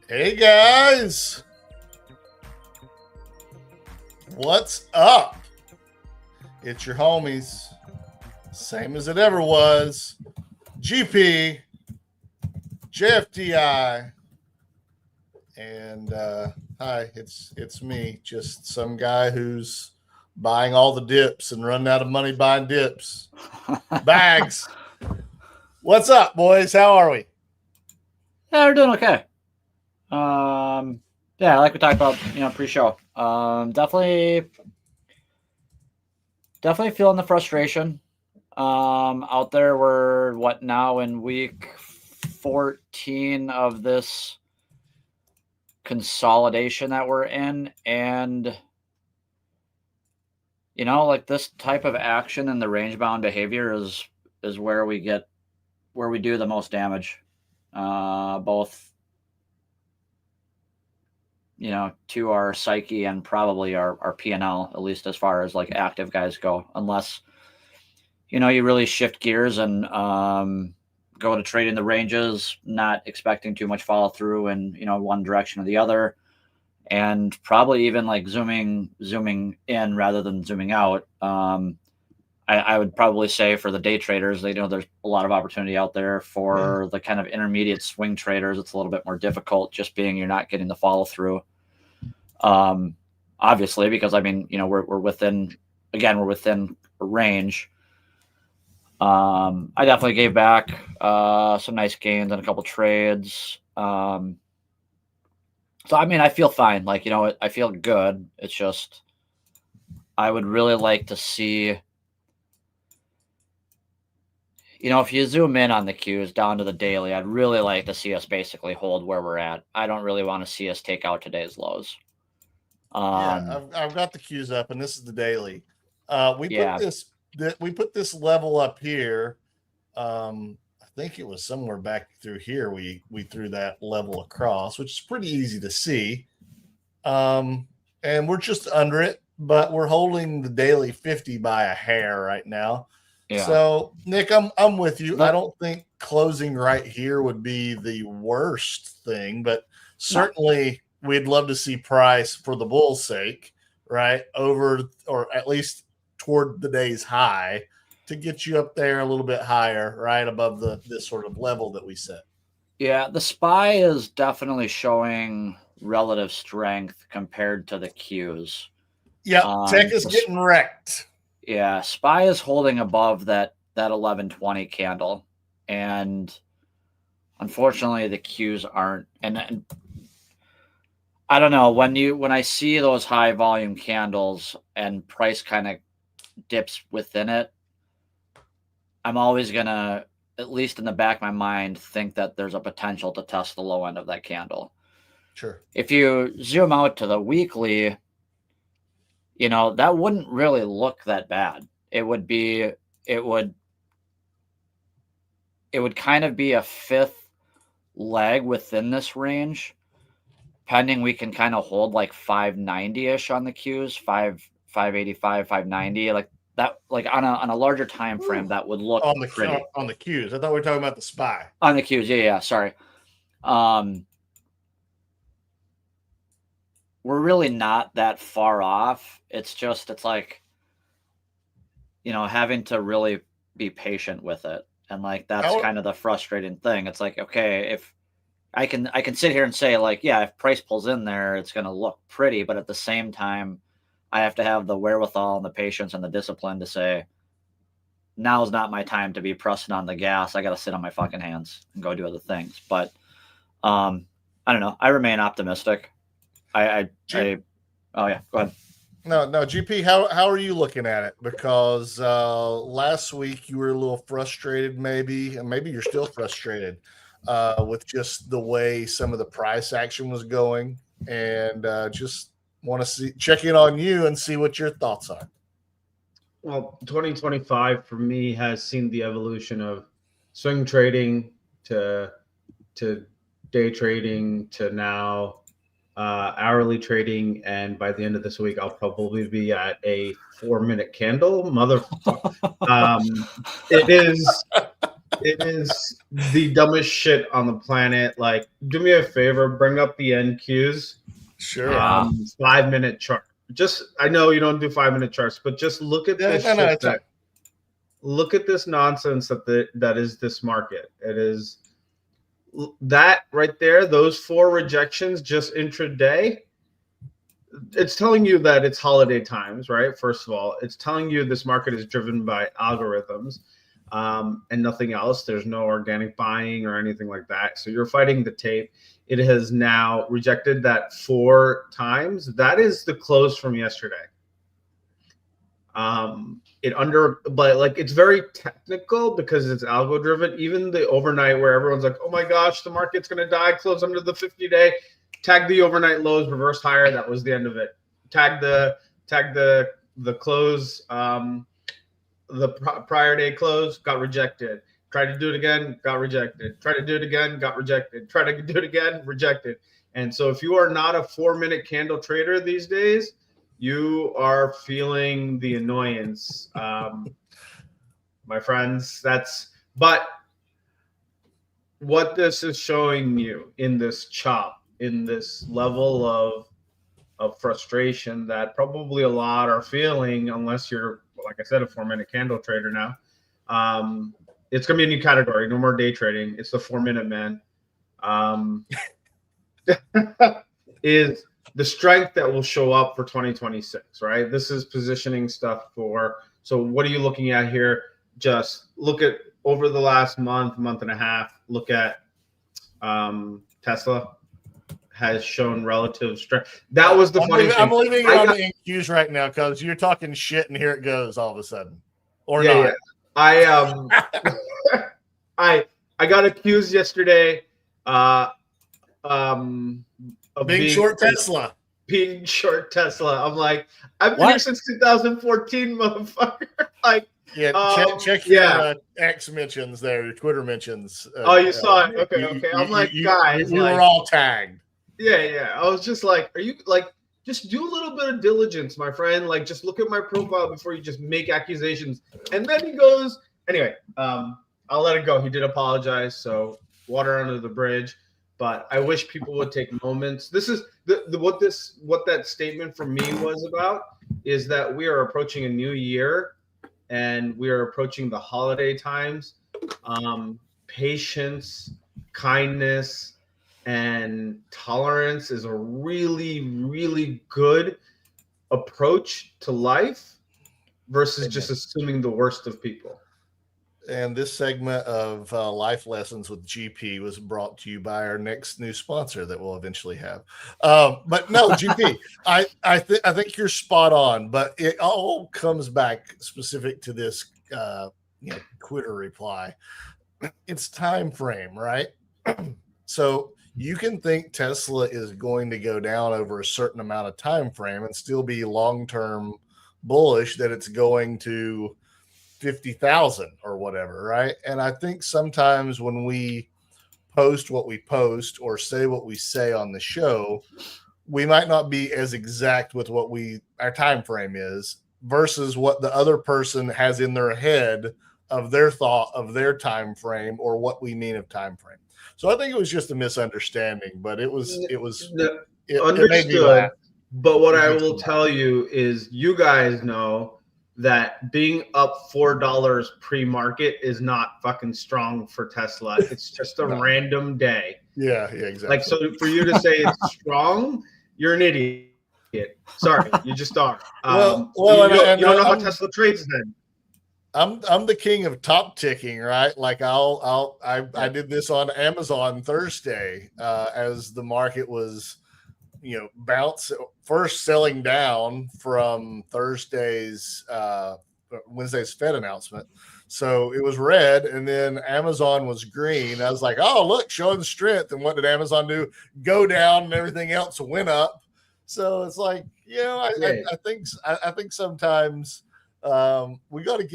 Hey guys, what's up? It's your homies, same as it ever was. GP, JFTI, and hi, it's me, just some guy who's buying all the dips and running out of money buying dips. Bags. What's up, boys? How are we? Yeah, we're doing okay. Yeah, like we talked about, pre-show. Definitely feeling the frustration. Out there, we're now in week 14 of this consolidation that we're in, and this type of action and the range bound behavior is where we do the most damage. Both to our psyche and probably our P&L, at least as far as like active guys go, unless, you really shift gears and go to trade in the ranges, not expecting too much follow through in, one direction or the other, and probably even like zooming in rather than zooming out. I would probably say for the day traders, there's a lot of opportunity out there. For the kind of intermediate swing traders, it's a little bit more difficult, just being you're not getting the follow through. Obviously, because we're within range. I definitely gave back some nice gains on a couple trades. So I feel fine. I feel good. It's just I would really like to see. If you zoom in on the Qs down to the daily, I'd really like to see us basically hold where we're at. I don't really want to see us take out today's lows. I've got the Qs up, and this is the daily. We put this level up here. I think it was somewhere back through here. We threw that level across, which is pretty easy to see. And we're just under it, but we're holding the daily 50 by a hair right now. Yeah. So, Nick, I'm with you. I don't think closing right here would be the worst thing, but certainly we'd love to see price, for the bull's sake, right, over or at least toward the day's high, to get you up there a little bit higher, right above this sort of level that we set. Yeah, the SPY is definitely showing relative strength compared to the Qs. Yeah, tech is getting wrecked. Yeah, SPY is holding above that 1120 candle, and unfortunately the Qs aren't. And I don't know, when I see those high volume candles and price kind of dips within it, I'm always gonna, at least in the back of my mind, think that there's a potential to test the low end of that candle. Sure. If you zoom out to the weekly, that wouldn't really look that bad. It would kind of be a fifth leg within this range, pending we can kind of hold like 590-ish on the Qs, 585, 590, like that, like on a larger time frame. That would look pretty. On the Qs. I thought we were talking about the SPY. On the Qs, yeah, sorry. We're really not that far off. It's like, having to really be patient with it. And like, that's kind of the frustrating thing. It's like, okay, if I can sit here and say like, yeah, if price pulls in there, it's going to look pretty. But at the same time, I have to have the wherewithal and the patience and the discipline to say, now's not my time to be pressing on the gas. I got to sit on my fucking hands and go do other things. But I don't know. I remain optimistic. Oh yeah, go ahead. No, GP, how are you looking at it? Because last week you were a little frustrated, maybe, and maybe you're still frustrated with just the way some of the price action was going, and just want to check in on you and see what your thoughts are. Well, 2025 for me has seen the evolution of swing trading to day trading to now hourly trading, and by the end of this week, I'll probably be at a 4-minute candle. Motherfucker! It is the dumbest shit on the planet. Like, do me a favor, bring up the NQs. Sure. 5-minute chart. Just, I know you don't do 5-minute charts, but just look at this shit. Look at this nonsense that is this market. It is that right there. Those 4 rejections just intraday. It's telling you that it's holiday times, right? First of all, it's telling you this market is driven by algorithms and nothing else. There's no organic buying or anything like that. So you're fighting the tape. It has now rejected that 4 times. That is the close from yesterday. But like, it's very technical because it's algo driven. Even the overnight where everyone's like, oh my gosh, the market's going to die, close under the 50-day, tag the overnight lows, reverse higher. That was the end of it. Tag the close, the prior day close, got rejected. Tried to do it again, got rejected. Tried to do it again, got rejected. Tried to do it again, rejected. And so if you are not a 4-minute candle trader these days, you are feeling the annoyance, my friends. But what this is showing you in this chop, in this level of frustration that probably a lot are feeling, unless you're, like I said, a 4-minute candle trader now. It's going to be a new category. No more day trading. It's the 4-minute man. Is the strength that will show up for 2026, right? This is positioning stuff for, so what are you looking at here? Just look at over the last month and a half, look at Tesla has shown relative strength. That was the funny thing. I'm leaving it on the NQs right now because you're talking shit and here it goes all of a sudden. Or not. Yeah. I got accused yesterday of being short Tesla. Being short Tesla. I'm like, I've been here since 2014, motherfucker. Like, check your X mentions there, your Twitter mentions. You saw it. Okay. I'm like, guys, we were all tagged. Yeah. I was just like, are you like, just do a little bit of diligence, my friend. Like, just look at my profile before you just make accusations. And then he goes, anyway, I'll let it go. He did apologize. So water under the bridge. But I wish people would take moments. This is what that statement from me was about, is that we are approaching a new year and we are approaching the holiday times. Patience, kindness, and tolerance is a really, really good approach to life versus just assuming the worst of people. And this segment of Life Lessons with GP was brought to you by our next new sponsor that we'll eventually have. But no, GP, I think you're spot on. But it all comes back specific to this Twitter reply. It's time frame, right? So you can think Tesla is going to go down over a certain amount of time frame and still be long-term bullish that it's going to 50,000 or whatever, right? And I think sometimes when we post what we post or say what we say on the show, we might not be as exact with what our time frame is versus what the other person has in their head of their thought of their time frame or what we mean of time frame. So I think it was just a misunderstanding, but it made me laugh. But what I will tell you is, you guys know that being up $4 pre-market is not fucking strong for Tesla. It's just a random day. Yeah, exactly. Like, so for you to say it's strong, you're an idiot. Sorry, you just are. You don't know how Tesla trades then. I'm the king of top ticking, right? Like I did this on Amazon Thursday as the market was first selling down from Wednesday's Fed announcement. So it was red, and then Amazon was green. I was like, oh, look, showing strength. And what did Amazon do? Go down, and everything else went up. So it's like, I think sometimes we got to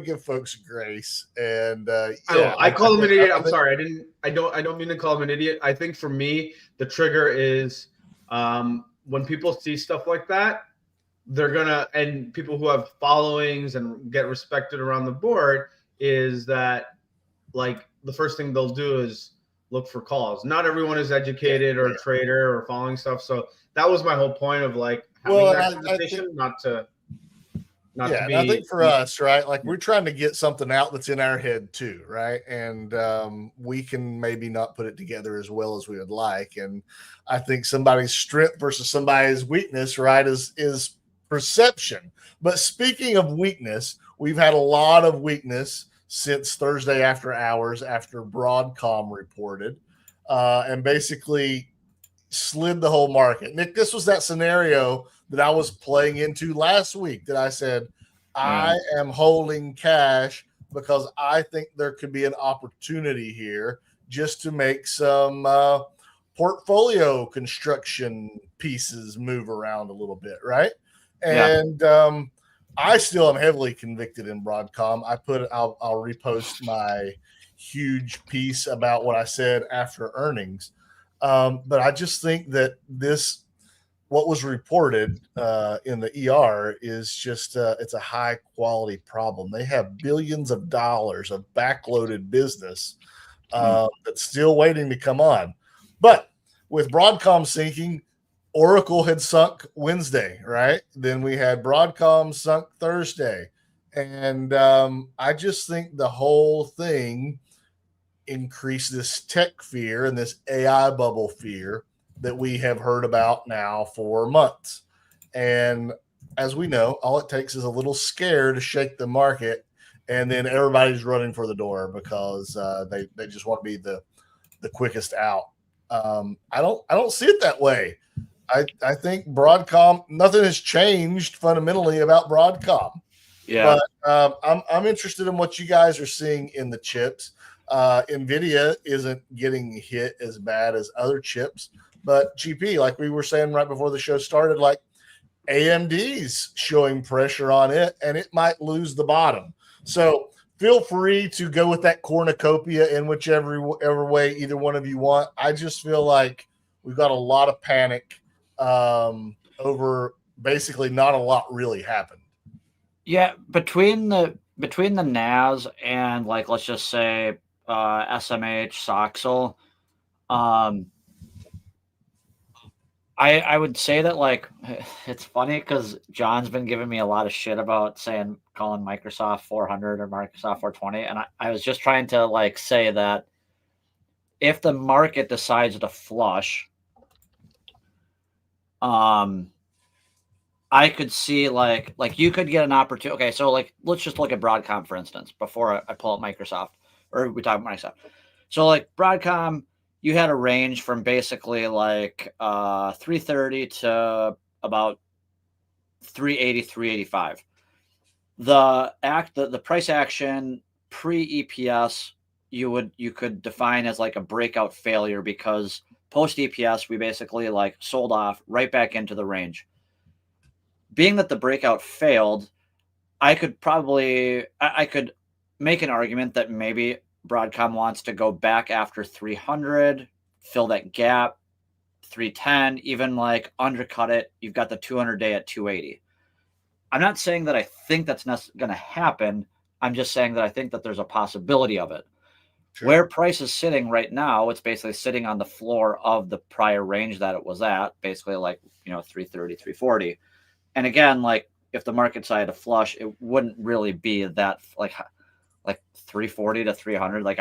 give folks grace. And I call him an idiot. I'm sorry. I don't mean to call him an idiot. I think for me, the trigger is when people see stuff like that, and people who have followings and get respected around the board, is that like the first thing they'll do is look for calls. Not everyone is educated or a trader or following stuff. So that was my whole point of like having that conversation, not to be. I think for us, right, like we're trying to get something out that's in our head too, right? And we can maybe not put it together as well as we would like. And I think somebody's strength versus somebody's weakness, right, is perception. But speaking of weakness, we've had a lot of weakness since Thursday after hours after Broadcom reported and basically slid the whole market. Nick, this was that scenario that I was playing into last week that I said, I am holding cash because I think there could be an opportunity here just to make some portfolio construction pieces move around a little bit, right? And I still am heavily convicted in Broadcom. I'll repost my huge piece about what I said after earnings. But I just think that what was reported in the ER is just it's a high quality problem. They have billions of dollars of backloaded business that's still waiting to come on. But with Broadcom sinking, Oracle had sunk Wednesday, right? Then we had Broadcom sunk Thursday. And I just think the whole thing increased this tech fear and this AI bubble fear that we have heard about now for months. And as we know, all it takes is a little scare to shake the market, and then everybody's running for the door because they just want to be the quickest out. I don't see it that way. I think Broadcom, nothing has changed fundamentally about Broadcom. Yeah. But I'm interested in what you guys are seeing in the chips. NVIDIA isn't getting hit as bad as other chips. But GP, like we were saying right before the show started, like AMD's showing pressure on it, and it might lose the bottom. So feel free to go with that cornucopia in whichever way either one of you want. I just feel like we've got a lot of panic over basically not a lot really happened. Yeah, between the NAS and like let's just say SMH, Soxel, I would say that like it's funny because John's been giving me a lot of shit about calling Microsoft 400 or Microsoft 420, and I was just trying to like say that if the market decides to flush, I could see like you could get an opportunity. Okay, so like let's just look at Broadcom for instance before I pull up Microsoft, or we talk about Microsoft. So like Broadcom, you had a range from basically like 330 to about 380, 385. The price action pre EPS you could define as like a breakout failure because post EPS we basically like sold off right back into the range. Being that the breakout failed, I could make an argument that maybe Broadcom wants to go back after 300, fill that gap, 310, even like undercut it. You've got the 200-day at 280. I'm not saying that I think that's going to happen. I'm just saying that I think that there's a possibility of it. Sure. Where price is sitting right now, it's basically sitting on the floor of the prior range that it was at, basically like, 330, 340. And again, like if the market decided to flush, it wouldn't really be that like 340 to 300. Like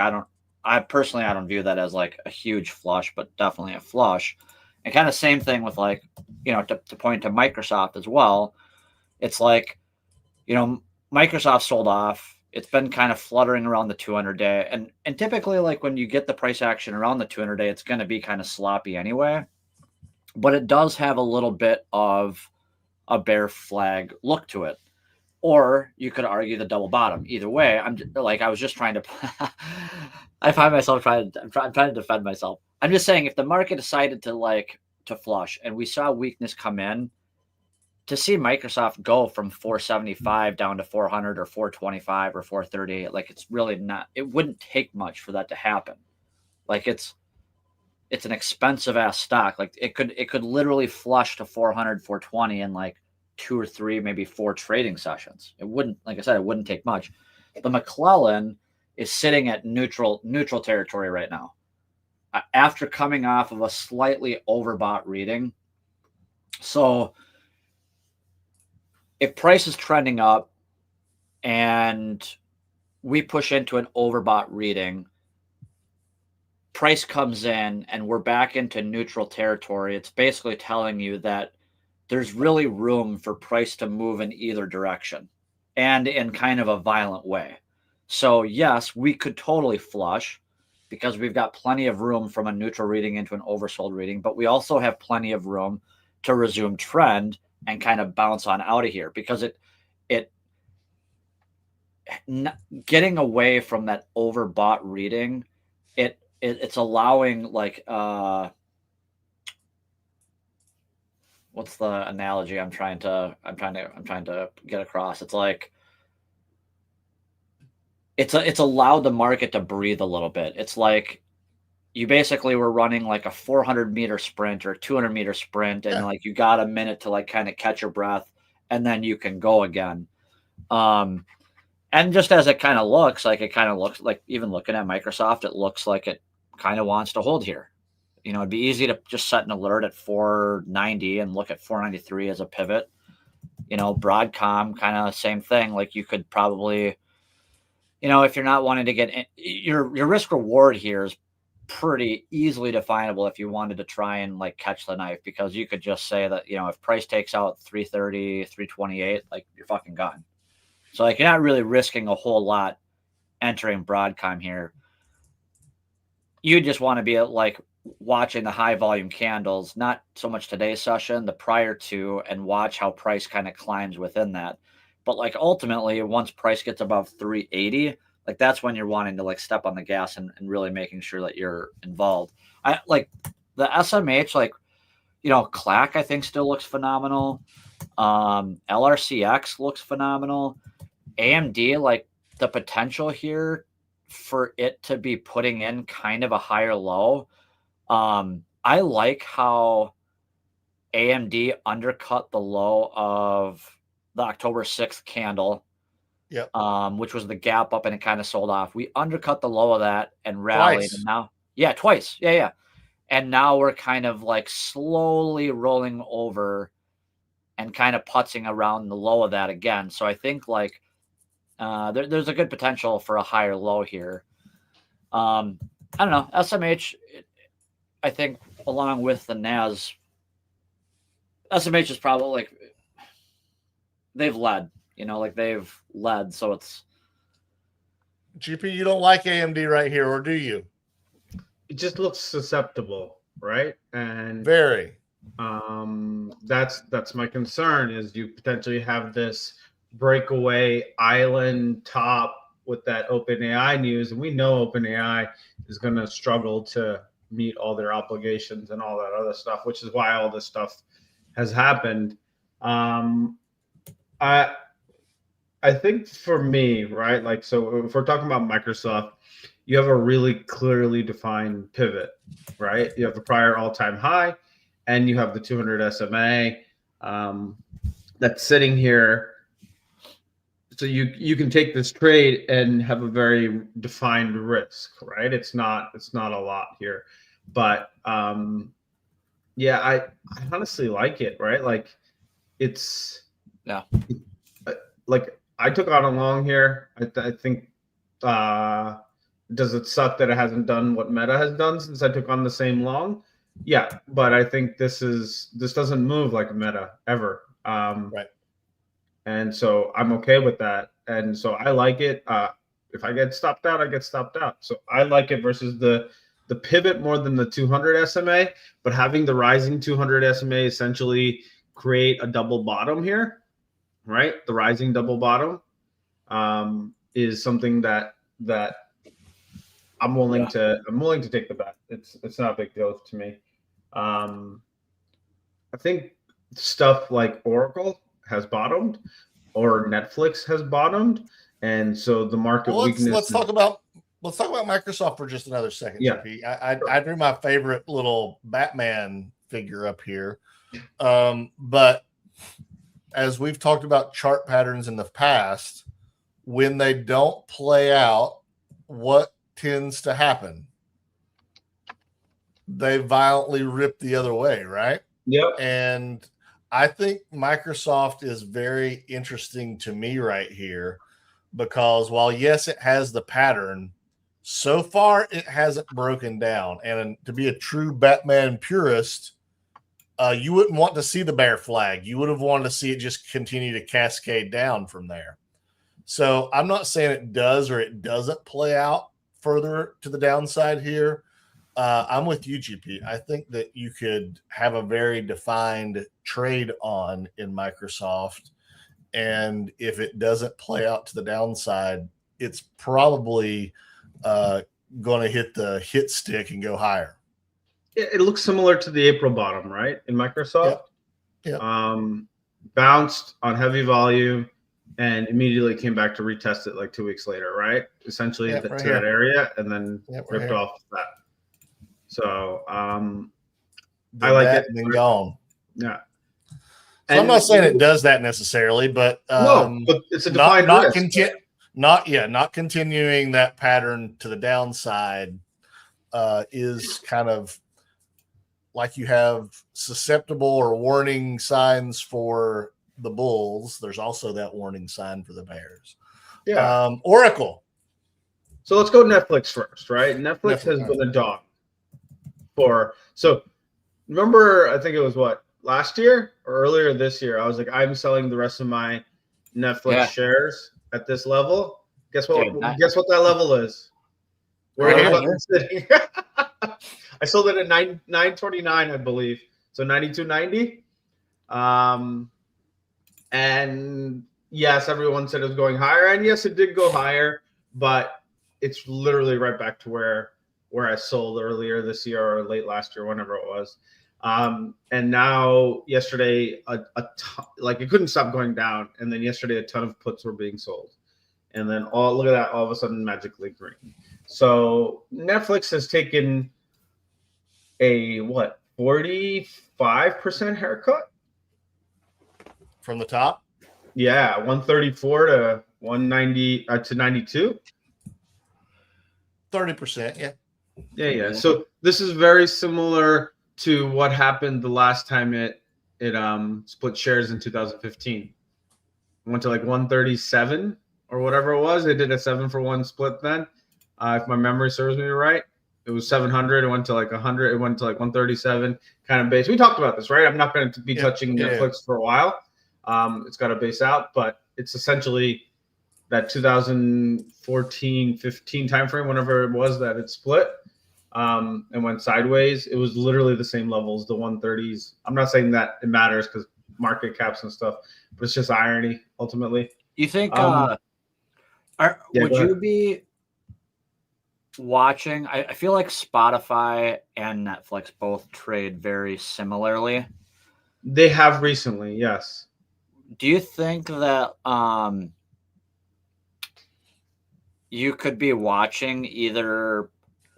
I personally don't view that as like a huge flush, but definitely a flush. And kind of same thing with like, to point to Microsoft as well. It's like, Microsoft sold off. It's been kind of fluttering around the 200-day. And typically like when you get the price action around the 200-day, it's going to be kind of sloppy anyway. But it does have a little bit of a bear flag look to it. Or you could argue the double bottom. Either way, I was just trying to I find myself trying to defend myself. I'm just saying if the market decided to flush and we saw weakness come in, to see Microsoft go from 475 down to 400 or 425 or 430, like it's really not, it wouldn't take much for that to happen. Like it's an expensive ass stock. Like it could literally flush to 400, 420 in like 2 or 3, maybe 4 trading sessions. It wouldn't, like I said, it wouldn't take much. The McClellan is sitting at neutral territory right now. After coming off of a slightly overbought reading. So if price is trending up and we push into an overbought reading, price comes in and we're back into neutral territory, it's basically telling you that there's really room for price to move in either direction and in kind of a violent way. So yes, we could totally flush because we've got plenty of room from a neutral reading into an oversold reading, but we also have plenty of room to resume trend and kind of bounce on out of here, because getting away from that overbought reading, it's allowing, like, what's the analogy I'm trying to get across? It's like it's allowed the market to breathe a little bit. It's like you basically were running like a 400-meter sprint or 200-meter sprint, and like you got a minute to like kind of catch your breath, and then you can go again. And just as it kind of looks like, even looking at Microsoft, it looks like it kind of wants to hold here. You know, it'd be easy to just set an alert at 490 and look at 493 as a pivot. You know, Broadcom, kind of same thing. Like you could probably, you know, if you're not wanting to get your risk reward here is pretty easily definable if you wanted to try and like catch the knife, because you could just say that, you know, if price takes out 330, 328, like you're fucking gone. So like you're not really risking a whole lot entering Broadcom here. You just want to be like watching the high volume candles, not so much today's session, the prior to, and watch how price kind of climbs within that. But like ultimately, once price gets above 380, like that's when you're wanting to like step on the gas and really making sure that you're involved. I like the SMH, like, you know, CLAC I think still looks phenomenal. LRCX looks phenomenal. AMD, like the potential here for it to be putting in kind of a higher low. I like how AMD undercut the low of the October 6th candle, which was the gap up and it kind of sold off. We undercut the low of that and rallied. And now, twice. Yeah. And now we're kind of like slowly rolling over and kind of putzing around the low of that again. So I think like there's a good potential for a higher low here. I don't know. SMH, I think, along with the NAS, SMH is probably like they've led. You know, like they've led. So it's GP. You don't like AMD right here, or do you? It just looks susceptible, right? And very. That's my concern, is you potentially have this breakaway island top with that OpenAI news, and we know OpenAI is going to struggle to meet all their obligations and all that other stuff, which is why all this stuff has happened. I think for me, right, like, so if we're talking about Microsoft, you have a really clearly defined pivot, right? You have the prior all-time high, and you have the 200 SMA that's sitting here. So you can take this trade and have a very defined risk, right? It's not a lot here, but yeah, I honestly like it, right? Like it's like I took on a long here. I think does it suck that it hasn't done what Meta has done since I took on the same long? Yeah, but I think this doesn't move like Meta ever. Right. And so I'm okay with that. And so I like it. If I get stopped out, I get stopped out. So I like it versus the pivot more than the 200 SMA, but having the rising 200 SMA essentially create a double bottom here, right? The rising double bottom is something that I'm willing to take the bet. It's not a big deal to me. I think stuff like Oracle has bottomed, or Netflix has bottomed, and so the market weakness. Let's talk about Microsoft for just another second. Yeah. GP. I drew my favorite little Batman figure up here, but as we've talked about chart patterns in the past, when they don't play out what tends to happen? They violently rip the other way, right? Yep. And I think Microsoft is very interesting to me right here because while, yes, it has the pattern, so far it hasn't broken down. And to be a true Batman purist, you wouldn't want to see the bear flag. You would have wanted to see it just continue to cascade down from there. So I'm not saying it does or it doesn't play out further to the downside here. I'm with you, GP. I think that you could have a very defined trade on in Microsoft. And if it doesn't play out to the downside, it's probably going to hit the hit stick and go higher. It looks similar to the April bottom, right? In Microsoft. Yep. Bounced on heavy volume and immediately came back to retest it like 2 weeks later, right? Essentially to that area, and then ripped off that. So I like it. And then gone. Yeah. So I'm not saying it does that necessarily, but no, but it's a defined risk. Not continuing that pattern to the downside is kind of like you have susceptible or warning signs for the bulls. There's also that warning sign for the bears. Yeah. Oracle. So let's go Netflix first, right? Netflix has been a dog for, so remember, I think it was what, last year or earlier this year, I was like, I'm selling the rest of my Netflix shares at this level. Guess what? Guess what that level is? Where it's sitting. I sold it at 929, I believe. So 92.90. And yes, everyone said it was going higher, and yes, it did go higher, but it's literally right back to where I sold earlier this year or late last year, whenever it was. And now yesterday, like it couldn't stop going down. And then yesterday, a ton of puts were being sold. And then look at that, all of a sudden magically green. So Netflix has taken a 45% haircut from the top. Yeah, 134 to 190 to 92. 30%, yeah. So this is very similar to what happened the last time it split shares in 2015. It went to like 137 or whatever it was. They did a 7-for-1 split then. If my memory serves me right, it was 700. It went to like 100. It went to like 137 kind of base. We talked about this, right? I'm not going to be touching Netflix for a while. It's got to base out, but it's essentially that 2014, 15 timeframe, whenever it was that it split and went sideways. It was literally the same levels, the 130s. I'm not saying that it matters because market caps and stuff, but it's just irony ultimately. You think would you be watching? I feel like Spotify and Netflix both trade very similarly. They have recently, yes. Do you think that you could be watching either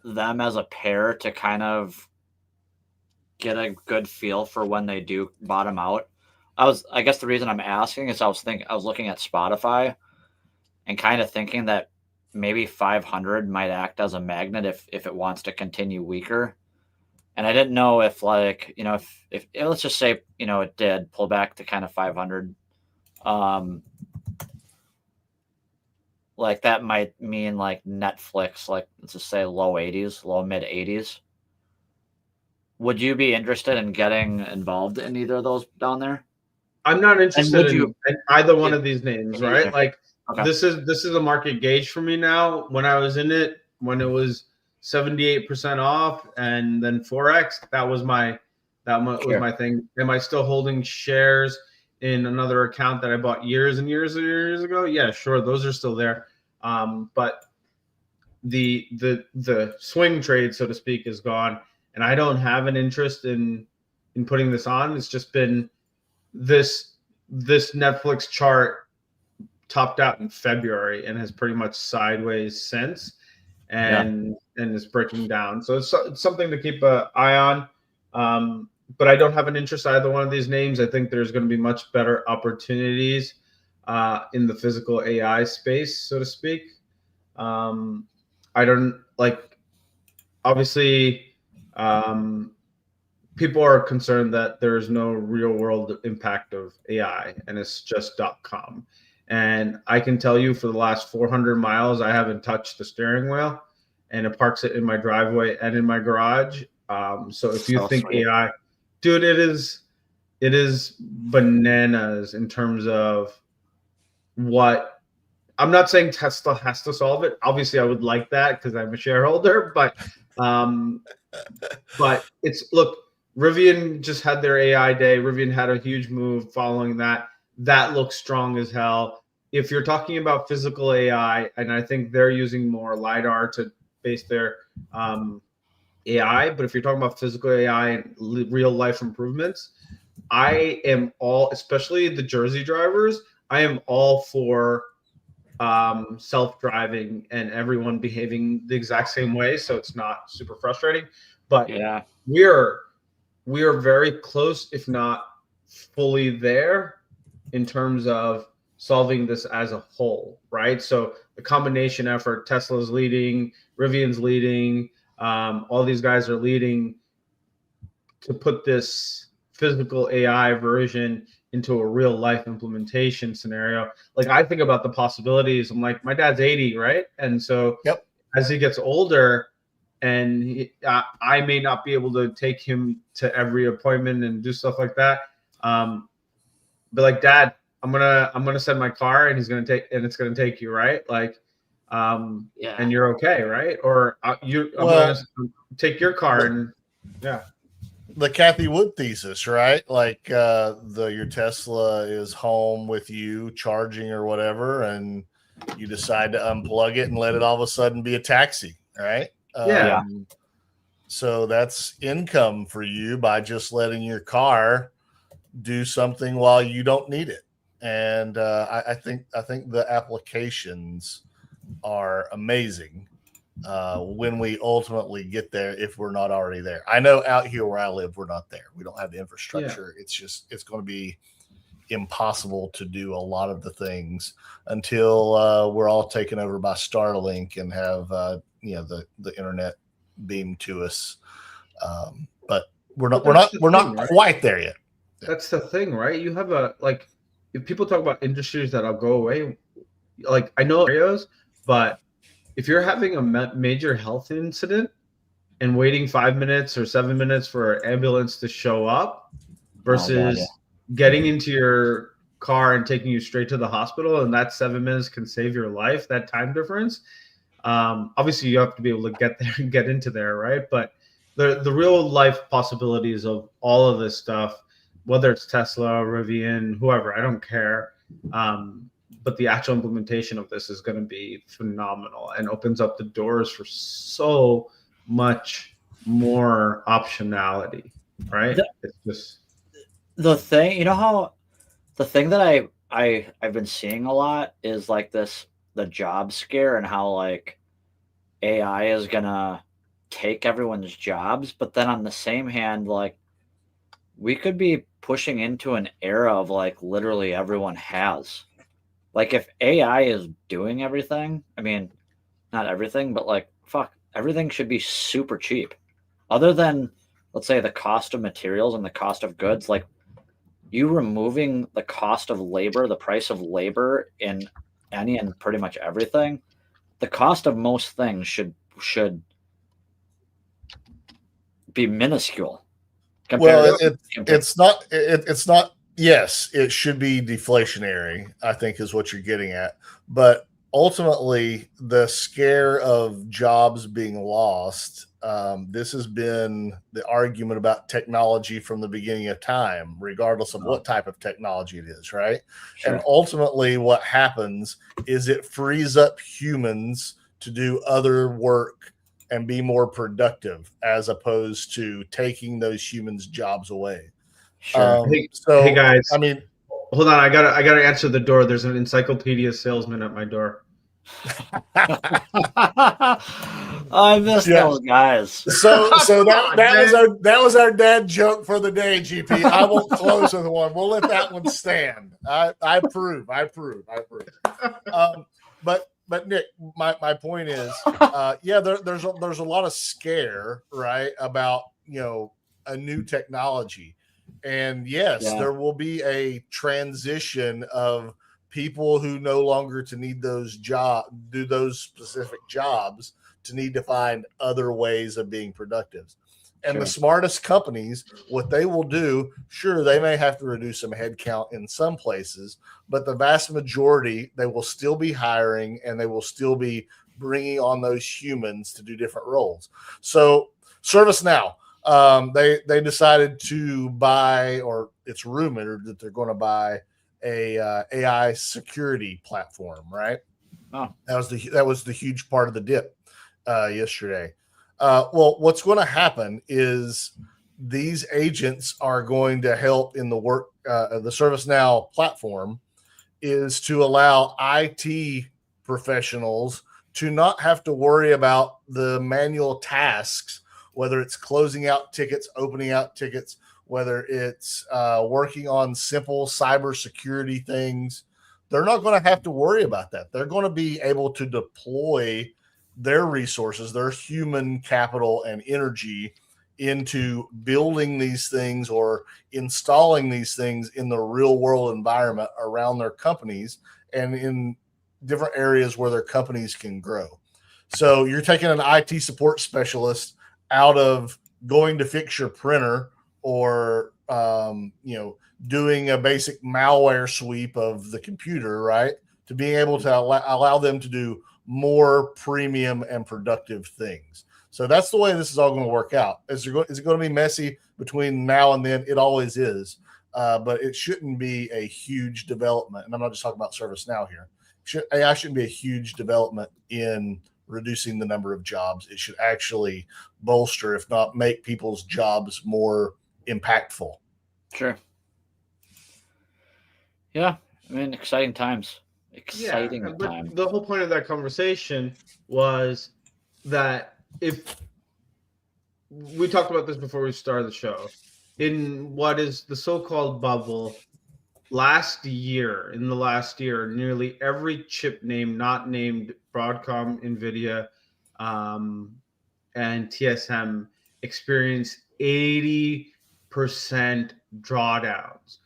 them as a pair to kind of get a good feel for when they do bottom out? I guess the reason I'm asking is I was looking at Spotify and kind of thinking that maybe 500 might act as a magnet if it wants to continue weaker. And I didn't know if, like, you know, if let's just say, you know, it did pull back to kind of 500, like that might mean like Netflix, like let's just say low mid 80s. Would you be interested in getting involved in either of those down there? I'm not interested in either one of these names, right? Like this is a market gauge for me now. When I was in it, when it was 78% off and then 4x, that was my thing. Am I still holding shares in another account that I bought years and years and years ago? Yeah, sure, those are still there. But the swing trade, so to speak, is gone, and I don't have an interest in putting this on. It's just been this Netflix chart topped out in February and has pretty much sideways since, and is breaking down. So it's something to keep an eye on. But I don't have an interest in either one of these names. I think there's going to be much better opportunities in the physical AI space, so to speak. I don't like. Obviously, people are concerned that there's no real world impact of AI, and it's just .com. And I can tell you, for the last 400 miles, I haven't touched the steering wheel, and it parks it in my driveway and in my garage. So if you think sweet. AI, dude, it is bananas in terms of what. I'm not saying Tesla has to solve it. Obviously, I would like that because I'm a shareholder, but it's look. Rivian just had their AI day. Rivian had a huge move following that. That looks strong as hell. If you're talking about physical AI, and I think they're using more LiDAR to base their AI, but if you're talking about physical AI and real life improvements, I am all, especially the Jersey drivers, I am all for self-driving and everyone behaving the exact same way, so it's not super frustrating. But Yeah. we are very close, if not fully there, in terms of solving this as a whole, right? So the combination effort, Tesla's leading, Rivian's leading, all these guys are leading to put this physical AI version into a real life implementation scenario. Like, I think about the possibilities. I'm like, my dad's 80, right? And so Yep. as he gets older, and I may not be able to take him to every appointment and do stuff like that. But like, Dad, I'm gonna send my car, and it's gonna take you, right? Like, and you're okay, right? Or I'm gonna take your car, and yeah. The Kathy Wood thesis, right? Like your Tesla is home with you charging or whatever, and you decide to unplug it and let it all of a sudden be a taxi, right? Yeah. So that's income for you by just letting your car do something while you don't need it. And I think the applications are amazing when we ultimately get there, if we're not already there. I know out here where I live, we're not there. We don't have the infrastructure. Yeah. It's going to be impossible to do a lot of the things until we're all taken over by Starlink and have the internet beamed to us. But we're not quite there yet. That's the thing, right? You have if people talk about industries that'll go away, like, I know areas, but if you're having a major health incident and waiting 5 minutes or 7 minutes for an ambulance to show up versus getting into your car and taking you straight to the hospital, and that 7 minutes can save your life, that time difference. Obviously, you have to be able to get there and get into there, right? But the real life possibilities of all of this stuff, whether it's Tesla, Rivian, whoever, I don't care. But the actual implementation of this is going to be phenomenal and opens up the doors for so much more optionality, right? It's just the thing, the thing that I've been seeing a lot is like the job scare and how like AI is going to take everyone's jobs. But then on the same hand, like, we could be pushing into an era of like literally everyone has. Like, if AI is doing everything, I mean, not everything, but like, fuck, everything should be super cheap. Other than, let's say, the cost of materials and the cost of goods, like, you removing the cost of labor, the price of labor in any and pretty much everything, the cost of most things should be minuscule. Well, it's not. Yes, it should be deflationary, I think, is what you're getting at. But ultimately, the scare of jobs being lost, this has been the argument about technology from the beginning of time, regardless of what type of technology it is, right? Sure. And ultimately, what happens is it frees up humans to do other work and be more productive, as opposed to taking those humans' jobs away. Sure. Hey guys, I mean, hold on. I gotta answer the door. There's an encyclopedia salesman at my door. I miss those guys. So that was our dad joke for the day, GP. I won't close with one. We'll let that one stand. I approve. But Nick, my point is, yeah, there's a lot of scare, right, about a new technology, and yes, Yeah. there will be a transition of people who no longer to need do those specific jobs to need to find other ways of being productive. And the Sure. smartest companies, what they will do, sure, they may have to reduce some headcount in some places, but the vast majority, they will still be hiring and they will still be bringing on those humans to do different roles. So ServiceNow, they decided to buy, or it's rumored that they're going to buy a AI security platform, right? Oh. That was the huge part of the dip yesterday. Well, what's going to happen is these agents are going to help in the work. The ServiceNow platform is to allow IT professionals to not have to worry about the manual tasks, whether it's closing out tickets, opening out tickets, whether it's working on simple cybersecurity things. They're not going to have to worry about that. They're going to be able to deploy their resources, their human capital and energy into building these things or installing these things in the real world environment around their companies and in different areas where their companies can grow. So you're taking an IT support specialist out of going to fix your printer or doing a basic malware sweep of the computer, right, to being able to allow them to do more premium and productive things. So that's the way this is all going to work out. Is it going to be messy between now and then? It always is, but it shouldn't be a huge development. And I'm not just talking about ServiceNow here. AI shouldn't be a huge development in reducing the number of jobs. It should actually bolster, if not make people's jobs more impactful. Sure. Yeah, I mean, exciting times. Exciting time. The whole point of that conversation was that if we talked about this before we started the show, in what is the so-called bubble, in the last year, nearly every chip name not named Broadcom, NVIDIA, and TSM experienced 80% drawdowns.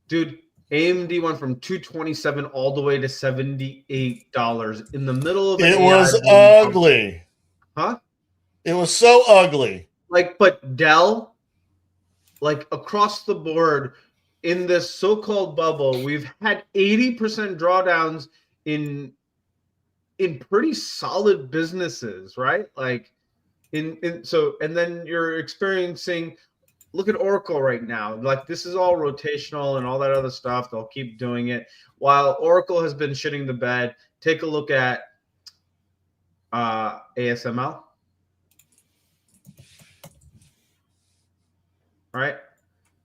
Dude, AMD went from $227 all the way to $78 in the middle of it. Was ugly. Huh? It was so ugly. But Dell, across the board in this so-called bubble, we've had 80% drawdowns in pretty solid businesses, right? And then you're experiencing. Look at Oracle right now. This is all rotational and all that other stuff. They'll keep doing it. While Oracle has been shitting the bed, take a look at ASML. Right?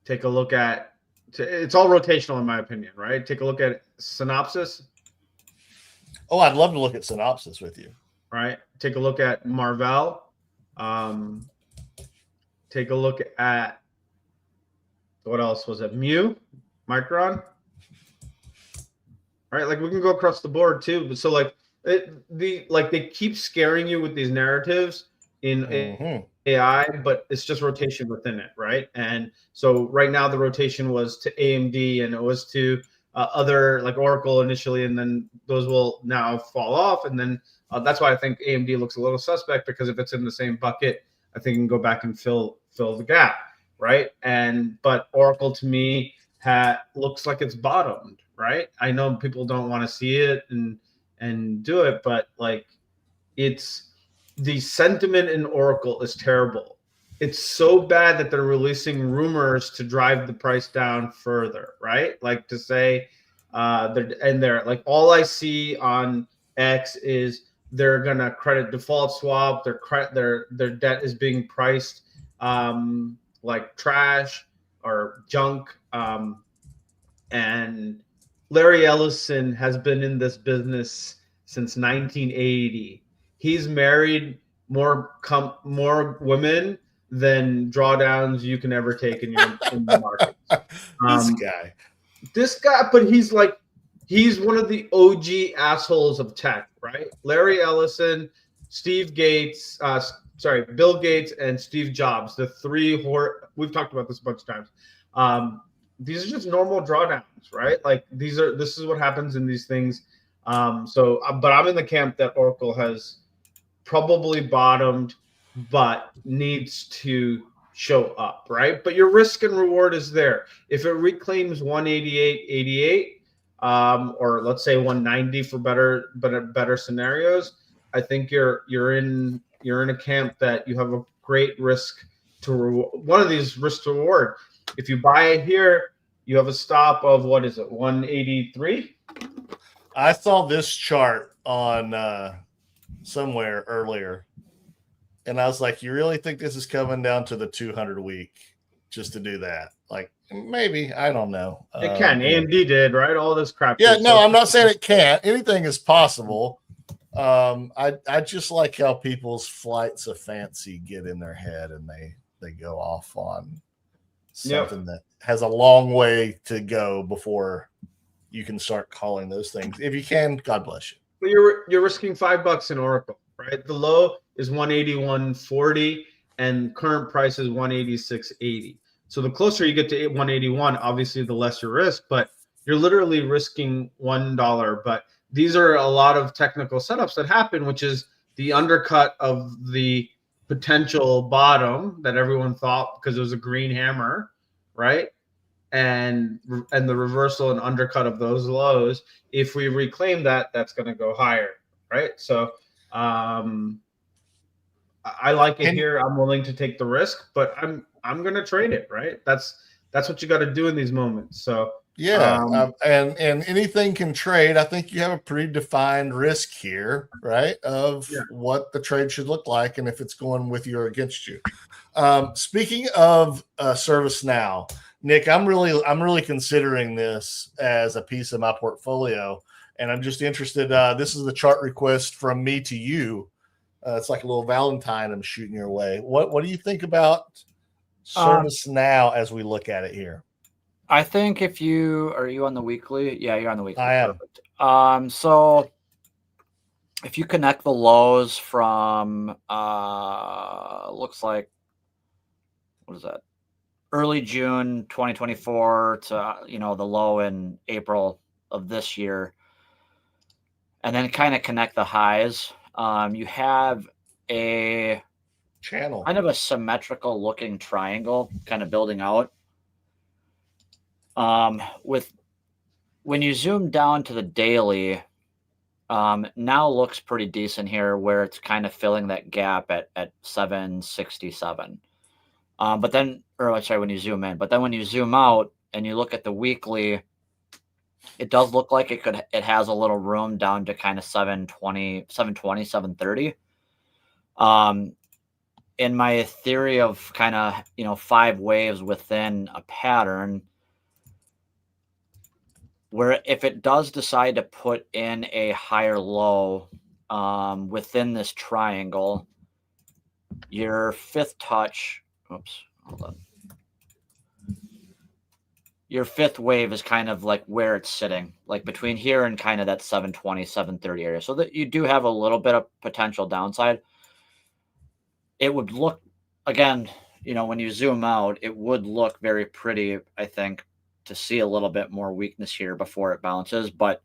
Take a look at, it's all rotational in my opinion, right? Take a look at Synopsys. Oh, I'd love to look at Synopsys with you. Right? Take a look at Marvell. Take a look at, what else was it? Micron. Right? We can go across the board too. But so they keep scaring you with these narratives in AI, but it's just rotation within it, right? And so right now the rotation was to AMD and it was to other Oracle initially, and then those will now fall off. And then that's why I think AMD looks a little suspect, because if it's in the same bucket, I think you can go back and fill the gap, right? But Oracle to me looks like it's bottomed, right? I know people don't want to see it and do it, but it's the sentiment in Oracle is terrible. It's so bad that they're releasing rumors to drive the price down further, right? To say they're all I see on X is they're gonna credit default swap. Their debt is being priced like trash or junk. And Larry Ellison has been in this business since 1980. He's married more women than drawdowns you can ever take in the market. This guy, but he's one of the OG assholes of tech, right? Larry Ellison, Steve Gates, Bill Gates, and Steve Jobs, the three we've talked about this a bunch of times. These are just normal drawdowns, right? Like this is what happens in these things. But I'm in the camp that Oracle has probably bottomed, but needs to show up, right? But your risk and reward is there. If it reclaims 188.88, or let's say 190 for better scenarios, I think you're in a camp that you have a great risk to one of these risk to reward. If you buy it here, you have a stop of, what is it, 183? I saw this chart on somewhere earlier, and I was like, you really think this is coming down to the 200 week just to do that? Like, maybe, I don't know. It can. AMD did, right? All this crap. Yeah, no, I'm not saying it can't. Anything is possible. I just like how people's flights of fancy get in their head and they go off on something that has a long way to go before you can start calling those things. If you can, God bless you. But you're risking $5 in Oracle, right? The low is 181.40 and current price is 186.80. So the closer you get to 181, obviously the less your risk, but you're literally risking $1. But these are a lot of technical setups that happen, which is the undercut of the potential bottom that everyone thought because it was a green hammer, right? And the reversal and undercut of those lows. If we reclaim that, that's going to go higher, right? So I like it here. I'm willing to take the risk, but I'm going to trade it, right? That's what you got to do in these moments. So yeah, and anything can trade. I think you have a pretty defined risk here, right? Of what the trade should look like, and if it's going with you or against you. Speaking of ServiceNow, Nick, I'm really considering this as a piece of my portfolio, and I'm just interested. This is the chart request from me to you. It's like a little Valentine I'm shooting your way. What do you think about ServiceNow as we look at it here? I think are you on the weekly? Yeah, you're on the weekly. I am. Perfect. So if you connect the lows from looks like, what is that? Early June 2024 to the low in April of this year, and then kind of connect the highs. You have a channel, kind of a symmetrical looking triangle kind of building out. When you zoom down to the daily, now looks pretty decent here, where it's kind of filling that gap at 767. But then, when you zoom in, but then when you zoom out and you look at the weekly, it does look like it has a little room down to kind of 720, 730. In my theory of kind of, 5 waves within a pattern, where if it does decide to put in a higher low within this triangle, your fifth touch, hold on. Your fifth wave is kind of like where it's sitting, like between here and kind of that 720, 730 area. So that you do have a little bit of potential downside. It would look, again, when you zoom out, it would look very pretty, I think, to see a little bit more weakness here before it bounces. But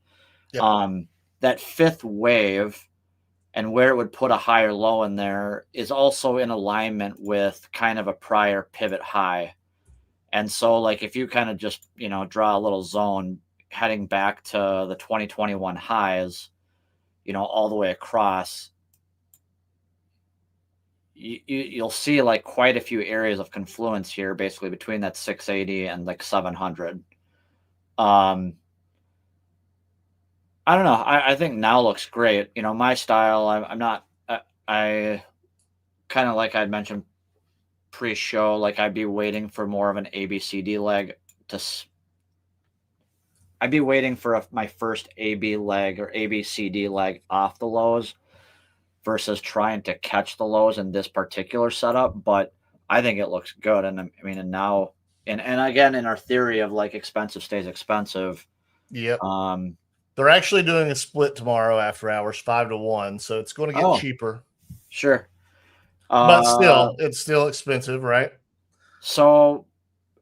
that fifth wave and where it would put a higher low in there is also in alignment with kind of a prior pivot high. And so, like, if you kind of just, draw a little zone heading back to the 2021 highs, all the way across, you'll see like quite a few areas of confluence here, basically between that 680 and like 700. I don't know. I think now looks great. My style, I kind of, like I'd mentioned pre-show, like I'd be waiting for more of an ABCD leg I'd be waiting for my first AB leg or ABCD leg off the lows versus trying to catch the lows in this particular setup. But I think it looks good. And and again, in our theory of like expensive stays expensive. Yep. They're actually doing a split tomorrow after hours, 5-1. So it's going to get cheaper. Sure. But still, it's still expensive, right? So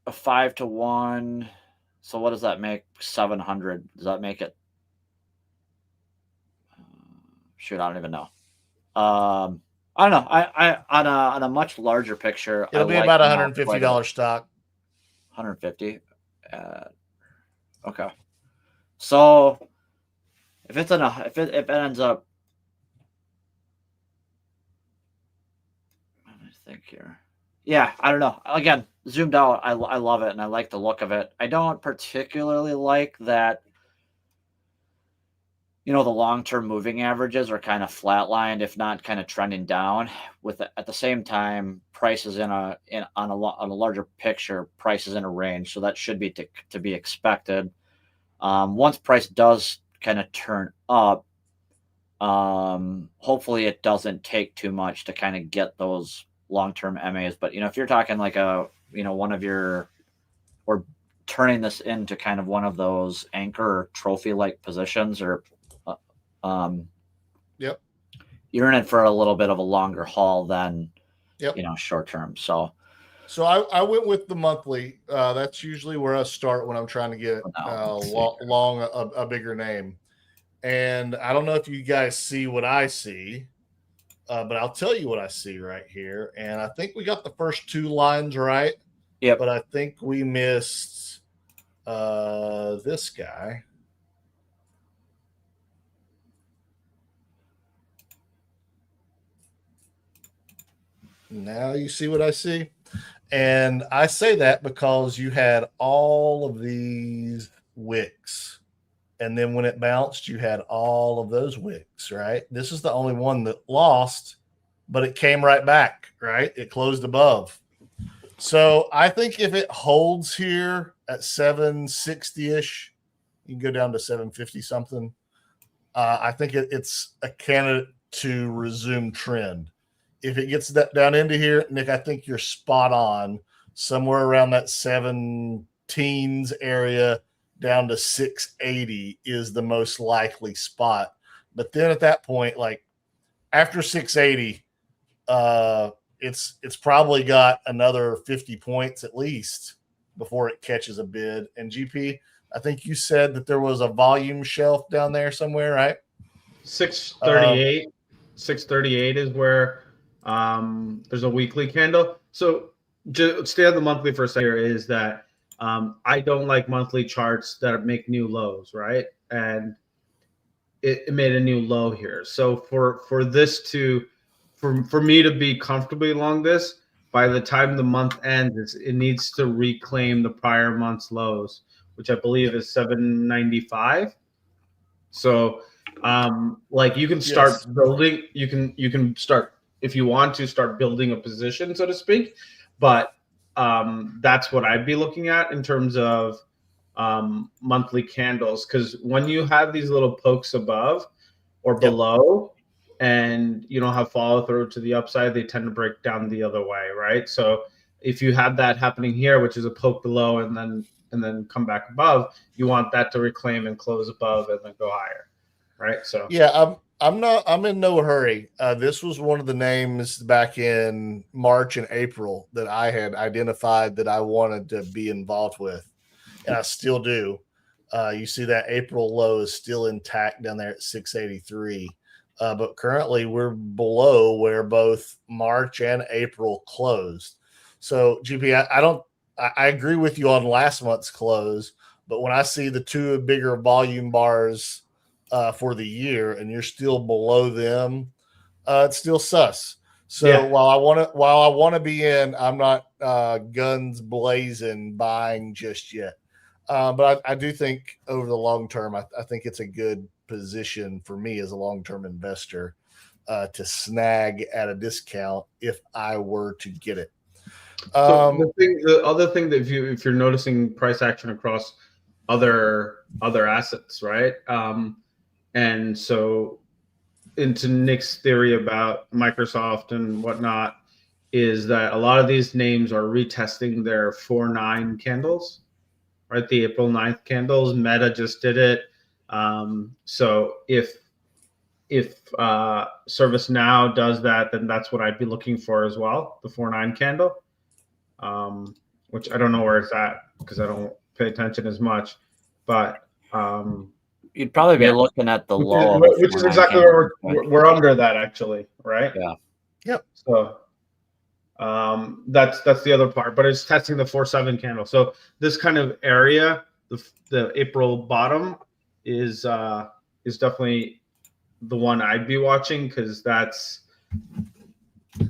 a 5-1. So what does that make? 700. Does that make it? Shoot, I don't even know. I don't know. I on a much larger picture, it'll be about $150 stock. 150. Okay. So if it's if it ends up, let me think here. Yeah, I don't know. Again, zoomed out, I love it and I like the look of it. I don't particularly like that. The long-term moving averages are kind of flatlined, if not kind of trending down. With at the same time, prices on a larger picture, prices in a range, so that should be to be expected. Once price does kind of turn up, hopefully it doesn't take too much to kind of get those long-term MAs. But if you're talking like one of your, or turning this into kind of one of those anchor trophy-like positions, or yep, you're in it for a little bit of a longer haul than short term. So I went with the monthly. That's usually where I start when I'm trying to get a bigger name. And I don't know if you guys see what I see, but I'll tell you what I see right here. And I think we got the first two lines right. Yep. But I think we missed this guy. Now you see what I see. And I say that because you had all of these wicks. And then when it bounced, you had all of those wicks, right? This is the only one that lost, but it came right back, right? It closed above. So I think if it holds here at 760-ish, you can go down to 750 something. I think it's a candidate to resume trend. If it gets that down into here, Nick, I think you're spot on. Somewhere around that 17s area down to 680 is the most likely spot. But then at that point, like after 680, it's probably got another 50 points at least before it catches a bid. And GP, I think you said that there was a volume shelf down there somewhere, right? 638. 638 is where there's a weekly candle. So just stay on the monthly for a second here, is that I don't like monthly charts that make new lows, right? And it made a new low here. So for this to, for me to be comfortably along this, by the time the month ends, it needs to reclaim the prior month's lows, which I believe is 795. So like you can start building, you can start, if you want to start building a position, so to speak. But that's what I'd be looking at in terms of monthly candles, because when you have these little pokes above or below and you don't have follow through to the upside, they tend to break down the other way, right? So if you have that happening here, which is a poke below and then come back above, you want that to reclaim and close above and then go higher, right? So yeah, I'm in no hurry. This was one of the names back in March and April that I had identified that I wanted to be involved with, and I still do. You see that April low is still intact down there at 683, but currently we're below where both March and April closed. So GP, I agree with you on last month's close, but when I see the two bigger volume bars for the year and you're still below them, it's still sus. So while I want to be in, I'm not guns blazing buying just yet. But I do think over the long term, I think it's a good position for me as a long-term investor to snag at a discount if I were to get it. So the other thing that if you're noticing price action across other assets, right? And so into Nick's theory about Microsoft and whatnot is that a lot of these names are retesting their 4-9 candles, right? The April 9th candles. Meta just did it. So if Service Now does that, then that's what I'd be looking for as well, the 4-9 candle, which I don't know where it's at because I don't pay attention as much, but You'd probably be yeah. looking at the low of the which is 4-9 exactly candle. where we're under that actually, right? Yeah. Yep. So that's the other part, but it's testing the 4-7 candle. So this kind of area, the April bottom is definitely the one I'd be watching because that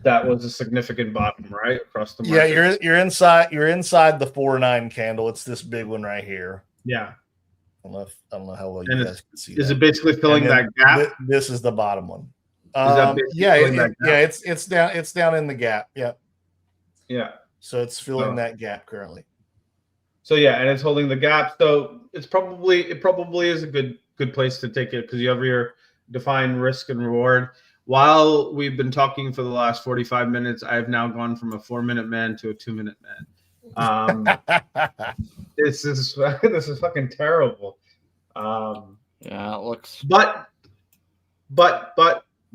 was a significant bottom, right, across the market. Yeah, you're inside the 4-9 candle. It's this big one right here. Yeah. I don't know how well And you guys can see. Is it basically filling that gap? This is the bottom one. That it's down in the gap. Yeah. Yeah. So it's filling that gap currently. So yeah, and it's holding the gap. So it probably is a good place to take it because you have your defined risk and reward. While we've been talking for the last 45 minutes, I've now gone from a 4-minute man to a 2-minute man. This is fucking terrible. Yeah, it looks. But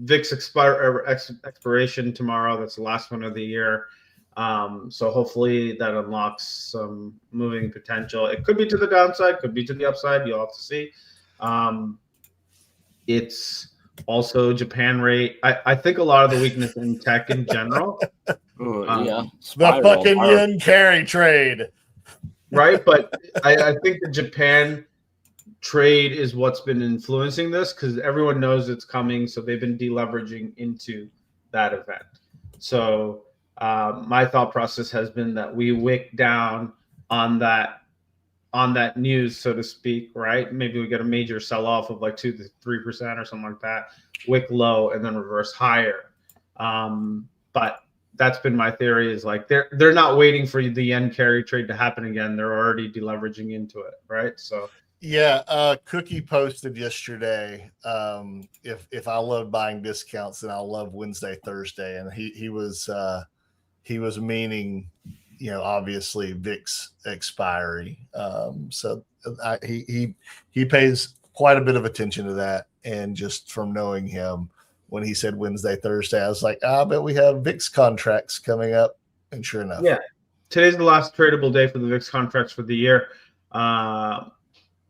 VIX expiration tomorrow. That's the last one of the year. So hopefully that unlocks some moving potential. It could be to the downside, could be to the upside. You'll have to see. It's also Japan rate. I think a lot of the weakness in tech in general. Yeah. The fucking yen carry trade. Right. But I think the Japan trade is what's been influencing this because everyone knows it's coming. So they've been deleveraging into that event. So my thought process has been that we wick down on that news, so to speak, right? Maybe we get a major sell-off of like 2 to 3% or something like that, wick low and then reverse higher. But that's been my theory is like they're not waiting for the yen carry trade to happen again. They're already deleveraging into it, right? So yeah, Cookie posted yesterday. If I love buying discounts, then I'll love Wednesday, Thursday, and he was meaning, obviously VIX expiry. So he pays quite a bit of attention to that. And just from knowing him, when he said Wednesday, Thursday, I was like, I bet we have VIX contracts coming up. And sure enough. Yeah. Today's the last tradable day for the VIX contracts for the year.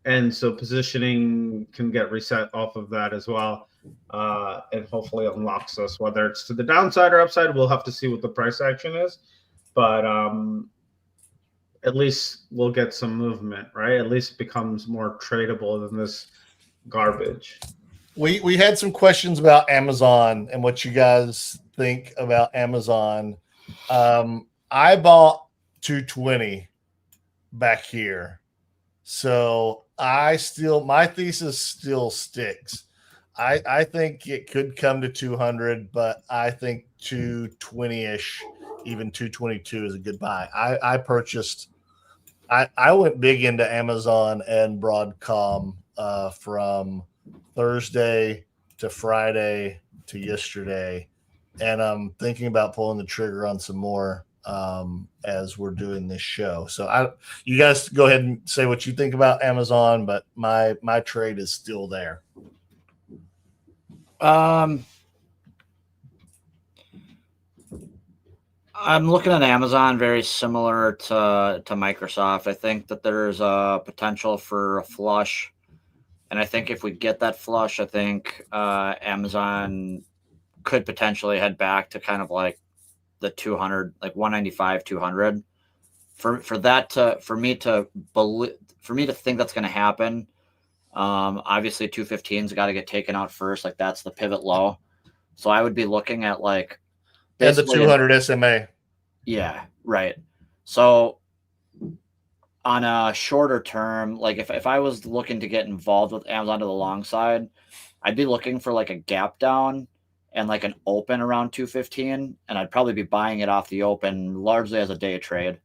And so positioning can get reset off of that as well. And hopefully unlocks us, whether it's to the downside or upside. We'll have to see what the price action is. But at least we'll get some movement, right? At least it becomes more tradable than this garbage. We had some questions about Amazon and what you guys think about Amazon. I bought 220 back here. So my thesis still sticks. I think it could come to 200, but I think 220-ish, even 222 is a good buy. I went big into Amazon and Broadcom from Thursday to Friday to yesterday, and I'm thinking about pulling the trigger on some more as we're doing this show. So you guys go ahead and say what you think about Amazon, but my trade is still there. I'm looking at Amazon very similar to Microsoft. I think that there's a potential for a flush. And I think if we get that flush, I think Amazon could potentially head back to kind of like the 200, like 195, 200. For me to think that's going to happen. Obviously 215's got to get taken out first. Like that's the pivot low. So I would be looking at like and the 200 SMA. Yeah, right. So on a shorter term, like if I was looking to get involved with Amazon to the long side, I'd be looking for like a gap down and like an open around 215, and I'd probably be buying it off the open largely as a day trade,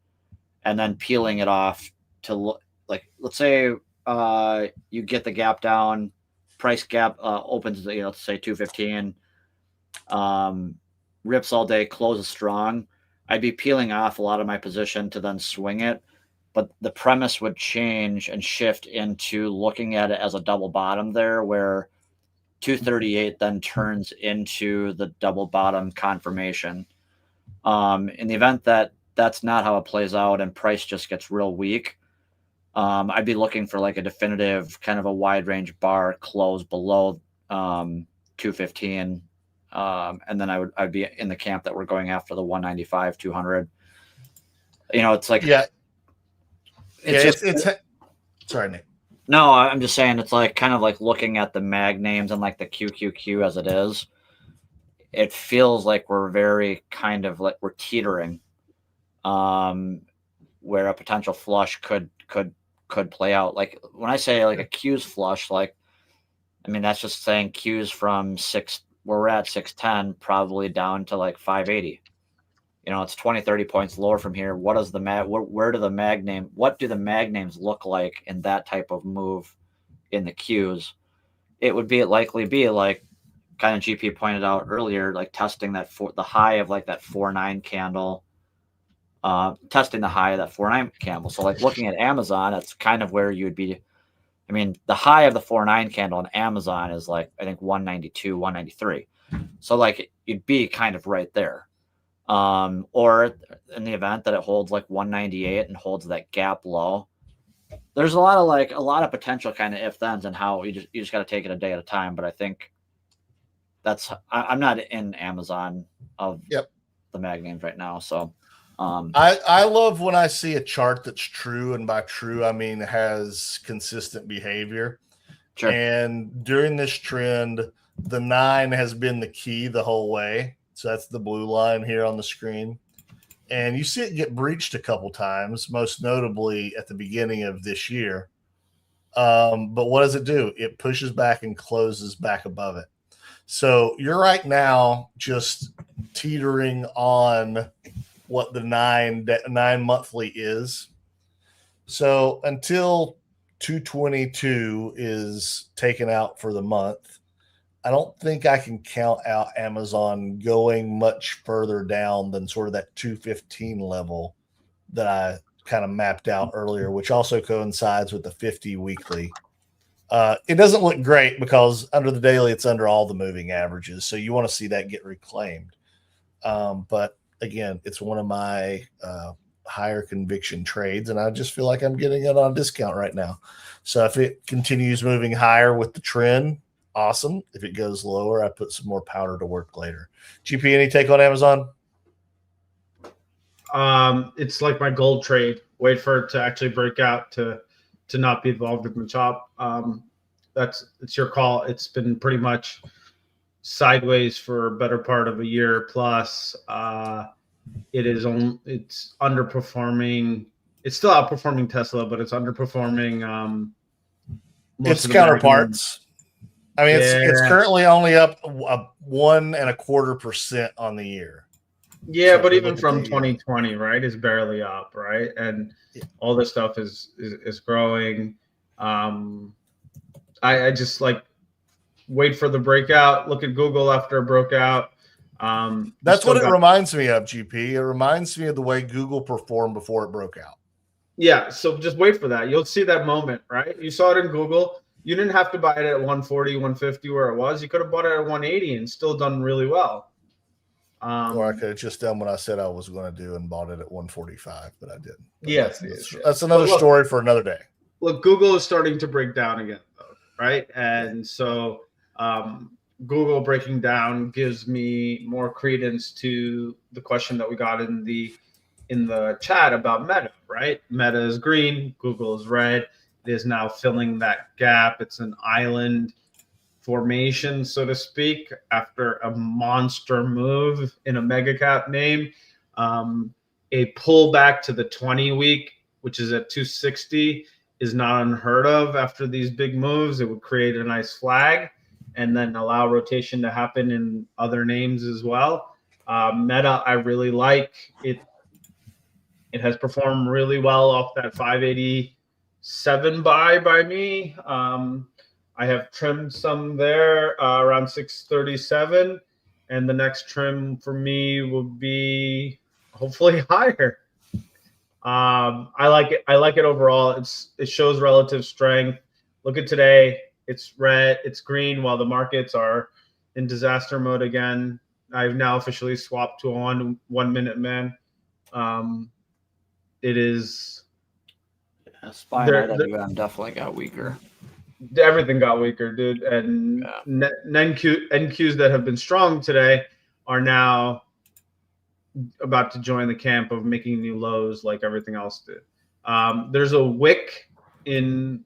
and then peeling it off to like, let's say you get the gap down, price gap opens, let's say 215, rips all day, closes strong. I'd be peeling off a lot of my position to then swing it but the premise would change and shift into looking at it as a double bottom there, where 238 then turns into the double bottom confirmation. In the event that that's not how it plays out and price just gets real weak, I'd be looking for like a definitive kind of a wide range bar close below 215. And then I'd be in the camp that we're going after the 195, 200. You know, it's like, yeah, it's sorry, Nick. No, I'm just saying it's like kind of like looking at the mag names and like the QQQ as it is. It feels like we're very kind of like we're teetering, where a potential flush could play out. Like when I say like a Q's flush, like, I mean, that's just saying Q's from where we're at 610, probably down to like 580. You know, it's 20, 30 points lower from here. What does the what do the mag names look like in that type of move in the Qs? It would likely be like kind of GP pointed out earlier, like testing the high of like that 4.9 candle, testing the high of that 4.9 candle. So like looking at Amazon, that's kind of where you would be. I mean, the high of the 4.9 candle on Amazon is like, I think 192, 193. So like you'd be kind of right there. Or in the event that it holds like 198 and holds that gap low, there's a lot of potential kind of if thens and how you just got to take it a day at a time. But I think I'm not in Amazon of the mag names right now. So, I love when I see a chart that's true. And by true, I mean, has consistent behavior. Sure. And during this trend, the 9 has been the key the whole way. So that's the blue line here on the screen. And you see it get breached a couple times, most notably at the beginning of this year. But what does it do? It pushes back and closes back above it. So you're right now just teetering on what the 9 monthly is. So until 222 is taken out for the month, I don't think I can count out Amazon going much further down than sort of that 215 level that I kind of mapped out earlier, which also coincides with the 50 weekly. It doesn't look great because under the daily, it's under all the moving averages. So you want to see that get reclaimed. But again, it's one of my higher conviction trades, and I just feel like I'm getting it on a discount right now. So if it continues moving higher with the trend, awesome. If it goes lower, I put some more powder to work later. GP, any take on Amazon? It's like my gold trade. Wait for it to actually break out to not be involved in the chop. It's your call. It's been pretty much sideways for a better part of a year plus. It's underperforming. It's still outperforming Tesla, but it's underperforming its counterparts. I mean, it's currently only up 1.25% on the year. Yeah, so but even from 2020, right, is barely up, right? And all this stuff is growing. I just like wait for the breakout. Look at Google after it broke out. That's what it reminds me of, GP. It reminds me of the way Google performed before it broke out. Yeah, so just wait for that. You'll see that moment, right? You saw it in Google. You didn't have to buy it at 140, 150 where it was. You could have bought it at 180 and still done really well. Or I could have just done what I said I was going to do and bought it at 145, but I didn't. But yes, that's another story for another day. Look, Google is starting to break down again, though, right? And so Google breaking down gives me more credence to the question that we got in the chat about Meta, right? Meta is green, Google is red. It is now filling that gap. It's an island formation, so to speak, after a monster move in a mega cap name. A pullback to the 20-week, which is at 260, is not unheard of after these big moves. It would create a nice flag and then allow rotation to happen in other names as well. Meta, I really like it. It has performed really well off that 587 buy by me. I have trimmed some there around 637, and the next trim for me will be hopefully higher. I like it. I like it overall. It shows relative strength. Look at today. It's red. It's green while the markets are in disaster mode again. I've now officially swapped to a 1 minute man. It is. SPY and RIVN definitely got weaker. Everything got weaker, dude. And NQs that have been strong today are now about to join the camp of making new lows like everything else did. There's a wick in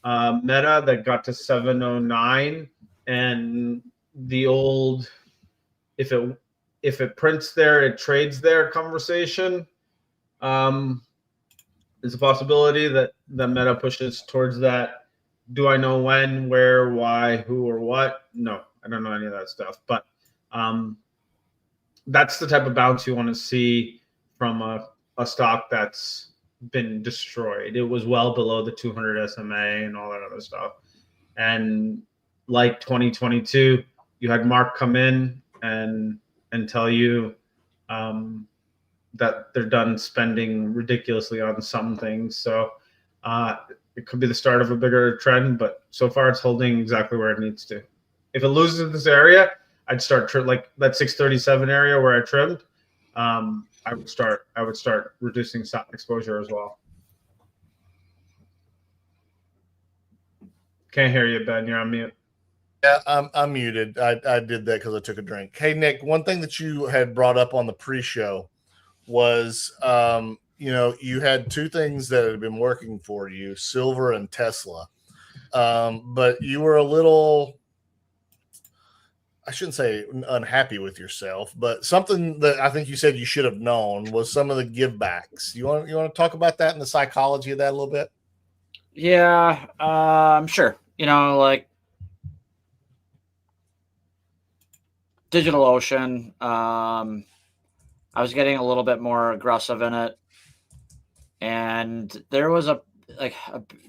Meta that got to 709, and the old if it prints there, it trades there conversation is a possibility that Meta pushes towards that. Do I know when, where, why, who, or what? No, I don't know any of that stuff. But that's the type of bounce you want to see from a stock that's been destroyed. It was well below the 200 SMA and all that other stuff. And like 2022, you had Mark come in and tell you that they're done spending ridiculously on some things. So it could be the start of a bigger trend, but so far it's holding exactly where it needs to. If it loses this area, I'd start like that 637 area where I trimmed. I would start reducing stock exposure as well. Can't hear you, Ben. You're on mute. Yeah, I'm muted. I did that because I took a drink. Hey, Nick, one thing that you had brought up on the pre-show was, you had two things that had been working for you, silver and Tesla. But you were a little, I shouldn't say unhappy with yourself, but something that I think you said you should have known was some of the give backs. You want to talk about that and the psychology of that a little bit? Yeah, I'm sure. Like DigitalOcean, I was getting a little bit more aggressive in it, and there was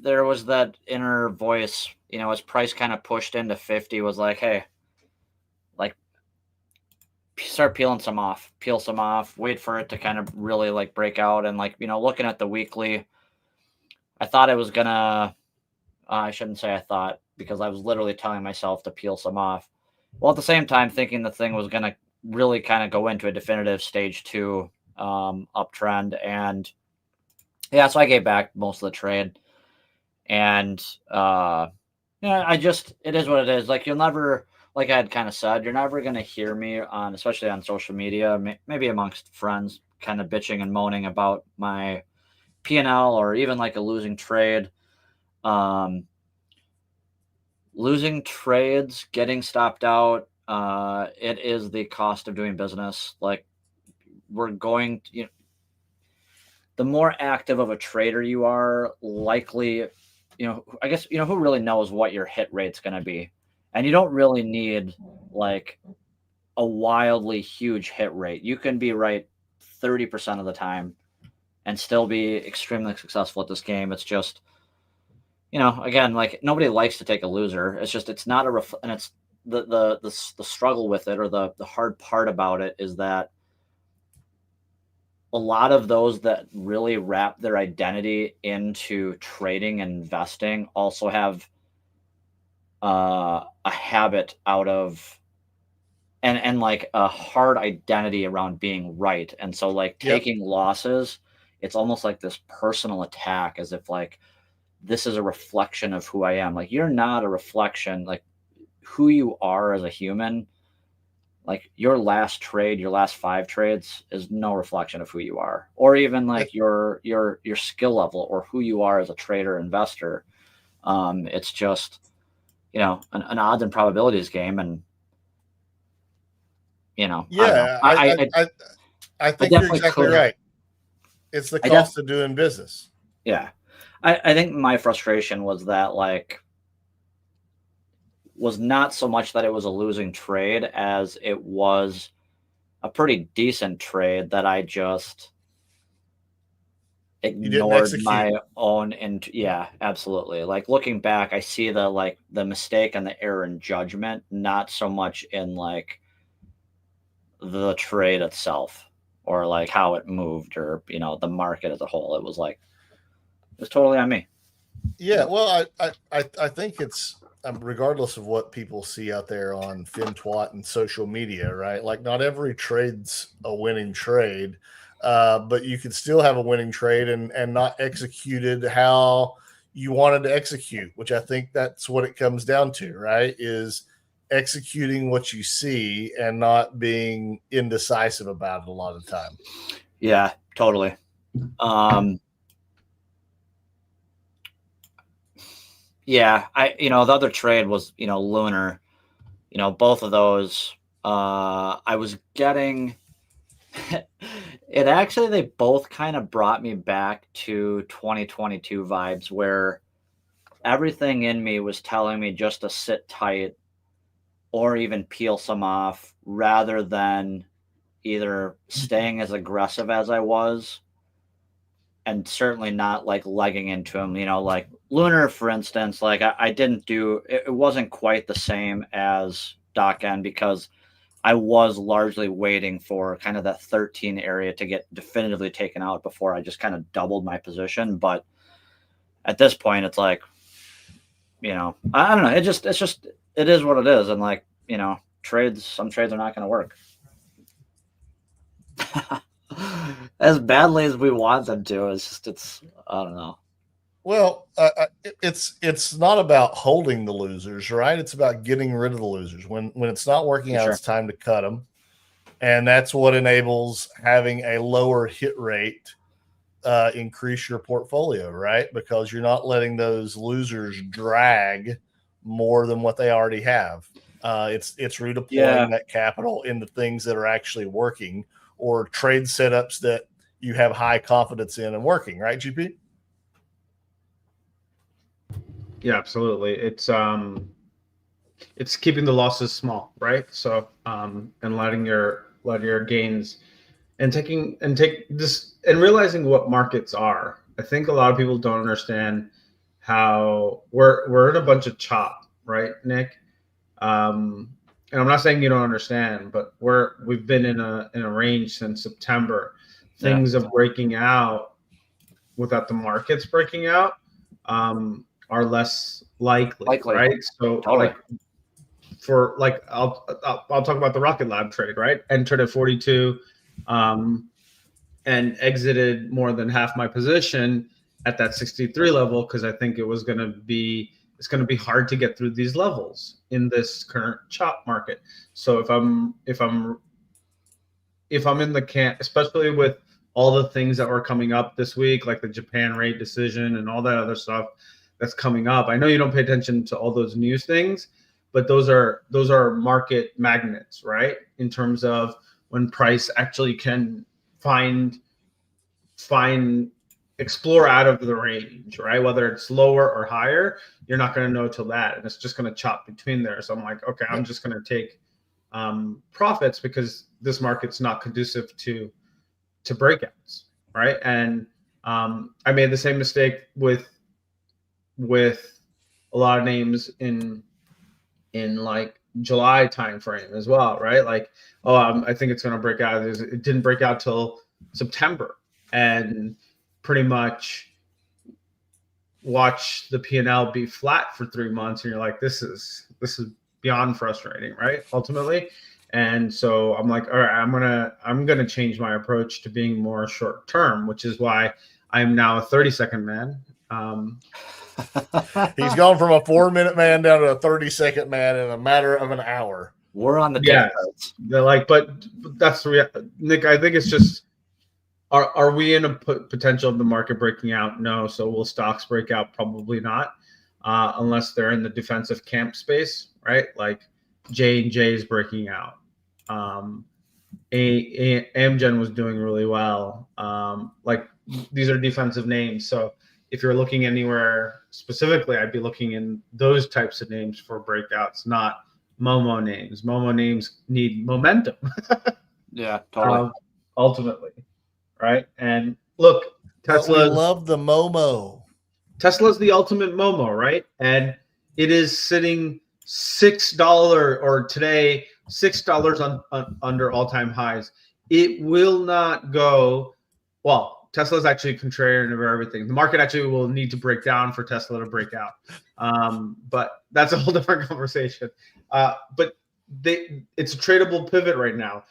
there was that inner voice, as price kind of pushed into 50, was like, hey, like start peel some off, wait for it to kind of really like break out. And looking at the weekly, I thought it was gonna, I shouldn't say I thought, because I was literally telling myself to peel some off, while at the same time thinking the thing was gonna really kind of go into a definitive stage 2 uptrend. And yeah, so I gave back most of the trade. And it is what it is. Like, you'll never, like I had kind of said, you're never going to hear me on, especially on social media, maybe amongst friends, kind of bitching and moaning about my P&L or even like a losing trade. Losing trades, getting stopped out, it is the cost of doing business. Like, we're going to, the more active of a trader you are, likely, I guess, who really knows what your hit rate's going to be. And you don't really need like a wildly huge hit rate. You can be right 30% of the time and still be extremely successful at this game. It's just, again, like, nobody likes to take a loser. It's just, it's not and it's the struggle with it, or the hard part about it, is that a lot of those that really wrap their identity into trading and investing also have a habit out of, and like a hard identity around being right. And so like taking losses, it's almost like this personal attack, as if like, this is a reflection of who I am. Like, you're not a reflection. Like, who you are as a human, like your last trade, your last 5 trades, is no reflection of who you are, or even like your skill level, or who you are as a trader, investor. It's just, an odds and probabilities game. And I think you're exactly right. It's the cost of doing business. Yeah. I think my frustration was that, like, was not so much that it was a losing trade as it was a pretty decent trade that I just ignored my own. And yeah, absolutely. Like, looking back, I see the mistake and the error in judgment, not so much in like the trade itself or like how it moved, or the market as a whole. It was totally on me. Yeah, well, I think it's regardless of what people see out there on FinTwat and social media, right? Like, not every trade's a winning trade, but you could still have a winning trade and not executed how you wanted to execute, which I think that's what it comes down to, right? Is executing what you see and not being indecisive about it a lot of the time. Yeah, totally. Yeah, the other trade was, Lunar, both of those, I was getting it. Actually, they both kind of brought me back to 2022 vibes, where everything in me was telling me just to sit tight or even peel some off, rather than either staying as aggressive as I was, and certainly not like legging into them. Like Lunar, for instance, like I didn't do it. It wasn't quite the same as Doc N, because I was largely waiting for kind of that 13 area to get definitively taken out before I just kind of doubled my position. But at this point, it's like, I don't know. It is what it is. And like, some trades are not going to work as badly as we want them to. I don't know. Well, it's not about holding the losers, right? It's about getting rid of the losers. When it's not working out, it's time to cut them, and that's what enables having a lower hit rate, increase your portfolio, right? Because you're not letting those losers drag more than what they already have. It's redeploying that capital into things that are actually working, or trade setups that you have high confidence in and working, right, GP? Yeah, absolutely. It's keeping the losses small, right? So and letting your gains and realizing what markets are. I think a lot of people don't understand how we're in a bunch of chop, right, Nick? And I'm not saying you don't understand, but we've been in a range since September. Things are breaking out without the markets breaking out. Are less likely, right? So totally. I'll talk about the Rocket Lab trade, right? Entered at 42, and exited more than half my position at that 63 level, because I think it's going to be hard to get through these levels in this current chop market. So if I'm in the camp, especially with all the things that were coming up this week, like the Japan rate decision and all that other stuff that's coming up. I know you don't pay attention to all those news things, but those are market magnets, right? In terms of when price actually can explore out of the range, right? Whether it's lower or higher, you're not going to know till that, and it's just going to chop between there. So I'm like, okay, I'm just going to take profits, because this market's not conducive to breakouts, right? And I made the same mistake with a lot of names in like July timeframe as well, right? Like, I think it's going to break out. It didn't break out till September, and pretty much watch the P&L be flat for 3 months, and you're like, this is beyond frustrating, right? Ultimately. And so I'm like, all right, I'm gonna change my approach to being more short term, which is why I'm now a 30-second man. He's gone from a 4-minute man down to a 30-second man in a matter of an hour. We're on the They're like, but that's Nick. I think it's just, are we in a potential of the market breaking out? No. So will stocks break out? Probably not, unless they're in the defensive camp space, right? Like J&J is breaking out. AMZN was doing really well. Like, these are defensive names. So if you're looking anywhere specifically, I'd be looking in those types of names for breakouts, not Momo names. Momo names need momentum. Yeah, totally. Ultimately, right? And look, Tesla love the Momo. Tesla's the ultimate Momo, right? And it is sitting $6 or today $6 under all-time highs. it will not go. Well, Tesla's actually contrarian of everything. The market actually will need to break down for Tesla to break out. But that's a whole different conversation. But it's a tradable pivot right now.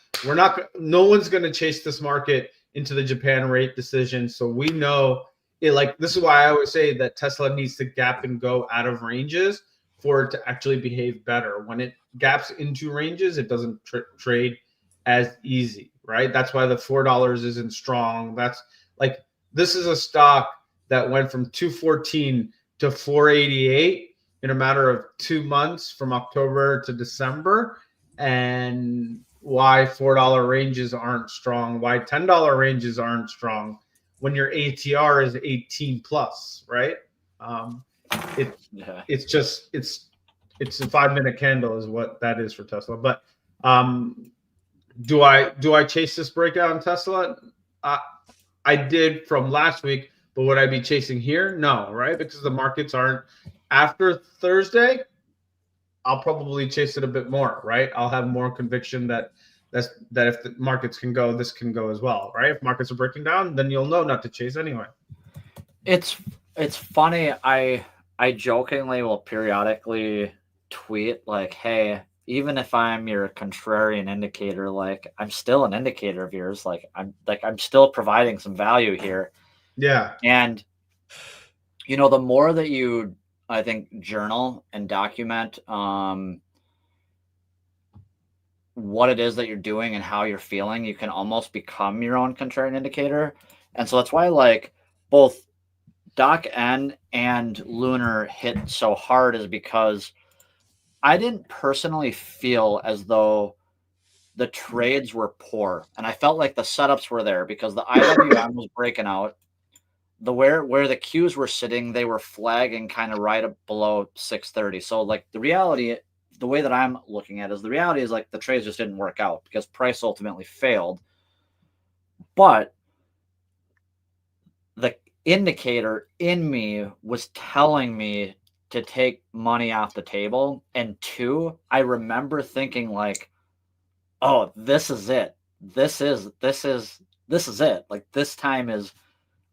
No one's going to chase this market into the Japan rate decision. So we know it. Like, this is why I always say that Tesla needs to gap and go out of ranges for it to actually behave better. When it gaps into ranges, it doesn't trade as easy, right? That's why the $4 isn't strong. That's like, this is a stock that went from 214 to 488 in a matter of 2 months from October to December. And why $4 ranges aren't strong, why $10 ranges aren't strong when your ATR is 18 plus, right? It's a 5-minute candle is what that is for Tesla. But do I chase this breakout in Tesla? I did from last week, but would I be chasing here? No, right? Because the markets aren't. After Thursday, I'll probably chase it a bit more, right? I'll have more conviction that if the markets can go, this can go as well, right? If markets are breaking down, then you'll know not to chase anyway. It's funny. I jokingly will periodically tweet like, hey, even if I'm your contrarian indicator, like, I'm still an indicator of yours. I'm still providing some value here. Yeah. And the more that you, I think, journal and document what it is that you're doing and how you're feeling, you can almost become your own contrarian indicator. And so that's why, like, both Doc N and Lunar hit so hard, is because I didn't personally feel as though the trades were poor, and I felt like the setups were there because the IWM was breaking out. Where the Qs were sitting, they were flagging kind of right below 630. So, like, the reality, the way that I'm looking at it is, the reality is, like, the trades just didn't work out because price ultimately failed. But the indicator in me was telling me to take money off the table. And two, I remember thinking, like, oh, this is it. This is it. Like, this time is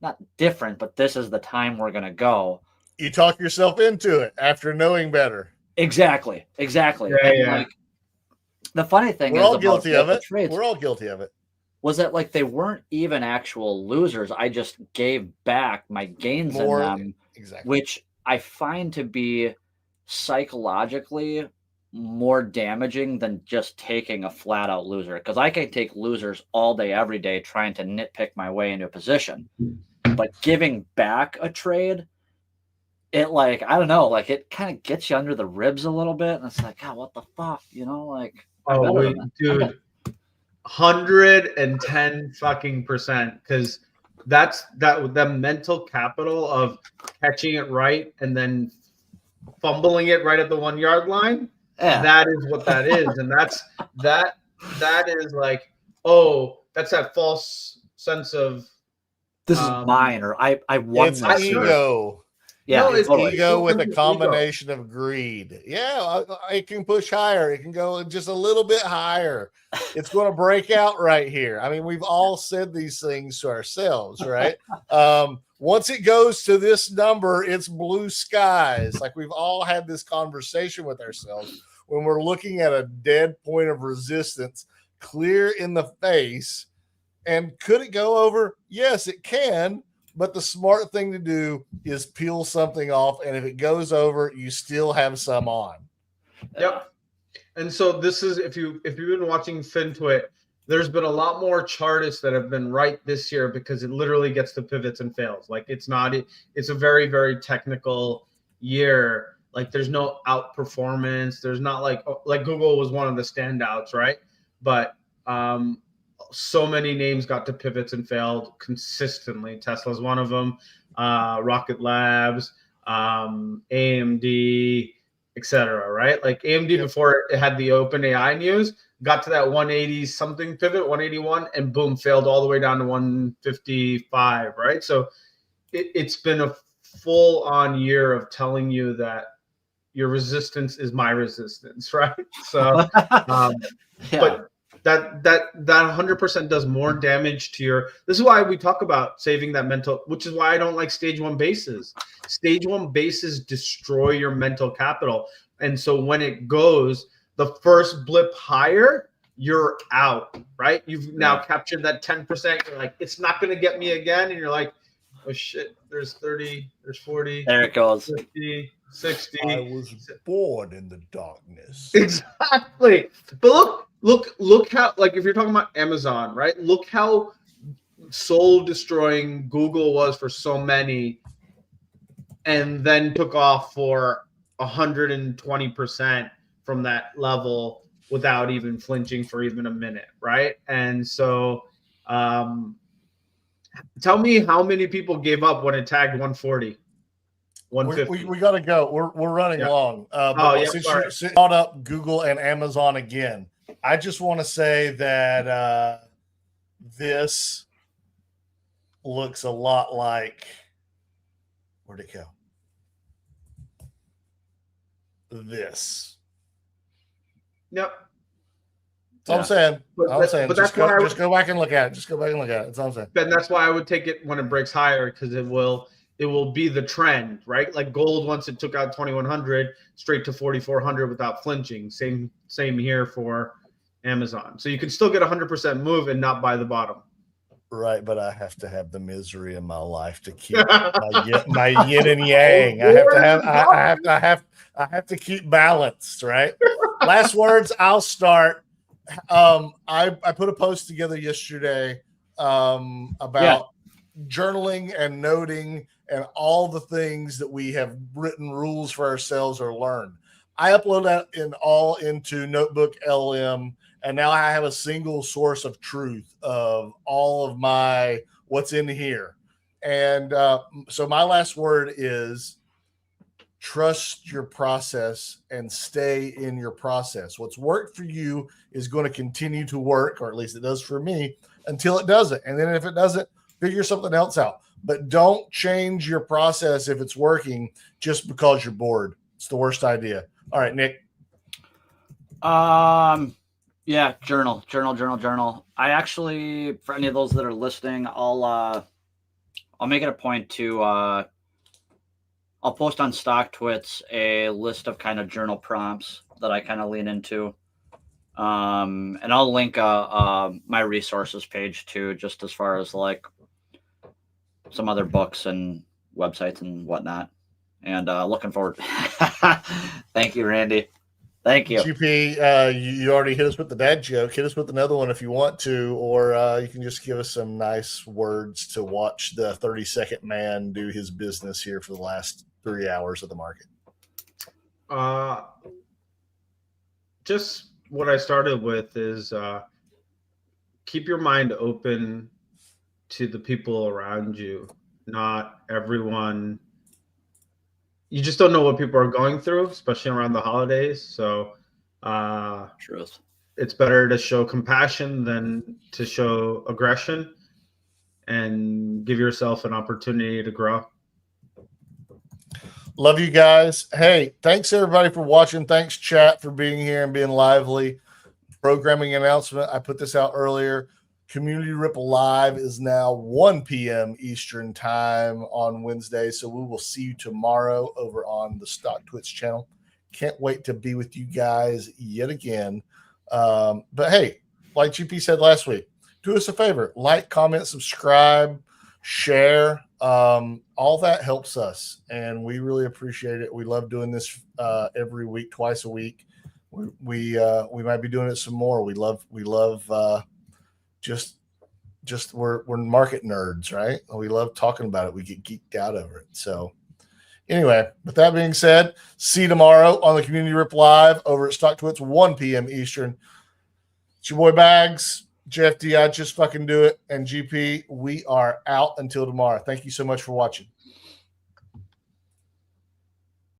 not different, but this is the time we're going to go. You talk yourself into it after knowing better. Exactly. Yeah. Like, the funny thing We're is, all guilty of it. Trades, we're all guilty of it. Was that, like, they weren't even actual losers. I just gave back my gains More, in them, exactly. Which I find to be psychologically more damaging than just taking a flat out loser. Because I can take losers all day, every day, trying to nitpick my way into a position. But giving back a trade, it, like, I don't know, like, it kind of gets you under the ribs a little bit. And it's like, God, what the fuck? Like, oh, wait, dude. 110% because that's the mental capital of catching it right and then fumbling it right at the 1 yard line. Yeah. That is what that is. And that is like, oh, that's that false sense of this is mine, or I won. It's ego. Yeah, no, it's ego with a combination of greed. Yeah, it can push higher. It can go just a little bit higher. It's going to break out right here. I mean, we've all said these things to ourselves, right? Once it goes to this number, it's blue skies. Like, we've all had this conversation with ourselves when we're looking at a dead point of resistance, clear in the face. And could it go over? Yes, it can. But the smart thing to do is peel something off, and if it goes over, you still have some on. Yep. And so this is, if you've been watching FinTwit, there's been a lot more chartists that have been right this year because it literally gets to pivots and fails. Like, it's a very, very technical year. Like, there's no outperformance. There's not like Google was one of the standouts, right? But so many names got to pivots and failed consistently. Tesla's one of them. Rocket Labs, AMD, etc. Right? Like, AMD before it had the OpenAI news, got to that 180 something pivot, 181, and boom, failed all the way down to 155. Right? So it's been a full on year of telling you that your resistance is my resistance. Right? So, but that 100% does more damage to your. This is why we talk about saving that mental, which is why I don't like stage 1 bases. Stage 1 bases destroy your mental capital. And so when it goes the first blip higher, you're out, right? You've now captured that 10%. You're like, it's not going to get me again. And you're like, oh shit, there's 30, there's 40. There it goes. 50, 60. I was born in the darkness. Exactly. But look how, like, if you're talking about Amazon, right? Look how soul destroying Google was for so many, and then took off for 120% from that level without even flinching for even a minute, right? And so tell me how many people gave up when it tagged 140, 150. We got to go. We're running long. Since you brought up Google and Amazon again, I just want to say that this looks a lot like, where'd it go? This. Yep. That's all I'm saying. But just go back and look at it. Just go back and look at it. That's all I'm saying. And that's why I would take it when it breaks higher, because it will be the trend, right? Like gold, once it took out 2100 straight to 4400 without flinching. Same here for Amazon. So you can still get 100% move and not buy the bottom. Right, but I have to have the misery in my life to keep my yin and yang. I have to keep balanced, right? Last words, I'll start. I put a post together yesterday about journaling and noting and all the things that we have written rules for ourselves or learned. I upload that into Notebook LM, and now I have a single source of truth of all of my what's in here. And so my last word is trust your process and stay in your process. What's worked for you is going to continue to work, or at least it does for me, until it doesn't. And then if it doesn't, figure something else out. But don't change your process if it's working just because you're bored. It's the worst idea. All right, Nick. Yeah, journal. I actually, for any of those that are listening, I'll make it a point to I'll post on StockTwits a list of kind of journal prompts that I kind of lean into. And I'll link my resources page too, just as far as like some other books and websites and whatnot. And looking forward. Thank you, Randy. Thank you. GP, you already hit us with the dad joke. Hit us with another one if you want to, or you can just give us some nice words to watch the 30-second man do his business here for the last 3 hours of the market. Just what I started with is keep your mind open to the people around you. Not everyone. You just don't know what people are going through, especially around the holidays. So Truth. It's better to show compassion than to show aggression, and give yourself an opportunity to grow. Love you guys. Hey, thanks everybody for watching. Thanks, chat, for being here and being lively. Programming announcement. I put this out earlier. Community Ripple Live is now 1 p.m. Eastern time on Wednesday. So we will see you tomorrow over on the StockTwits channel. Can't wait to be with you guys yet again. But hey, like GP said last week, do us a favor. Like, comment, subscribe, share. All that helps us, and we really appreciate it. We love doing this every week, twice a week. We might be doing it some more. We love just we're market nerds, right? We love talking about it. We get geeked out over it. So anyway, with that being said, see you tomorrow on the Community Rip Live over at StockTwits, 1 p.m. Eastern. It's your boy Bags, JFD, I just fucking do it, and GP. We are out until tomorrow. Thank you so much for watching.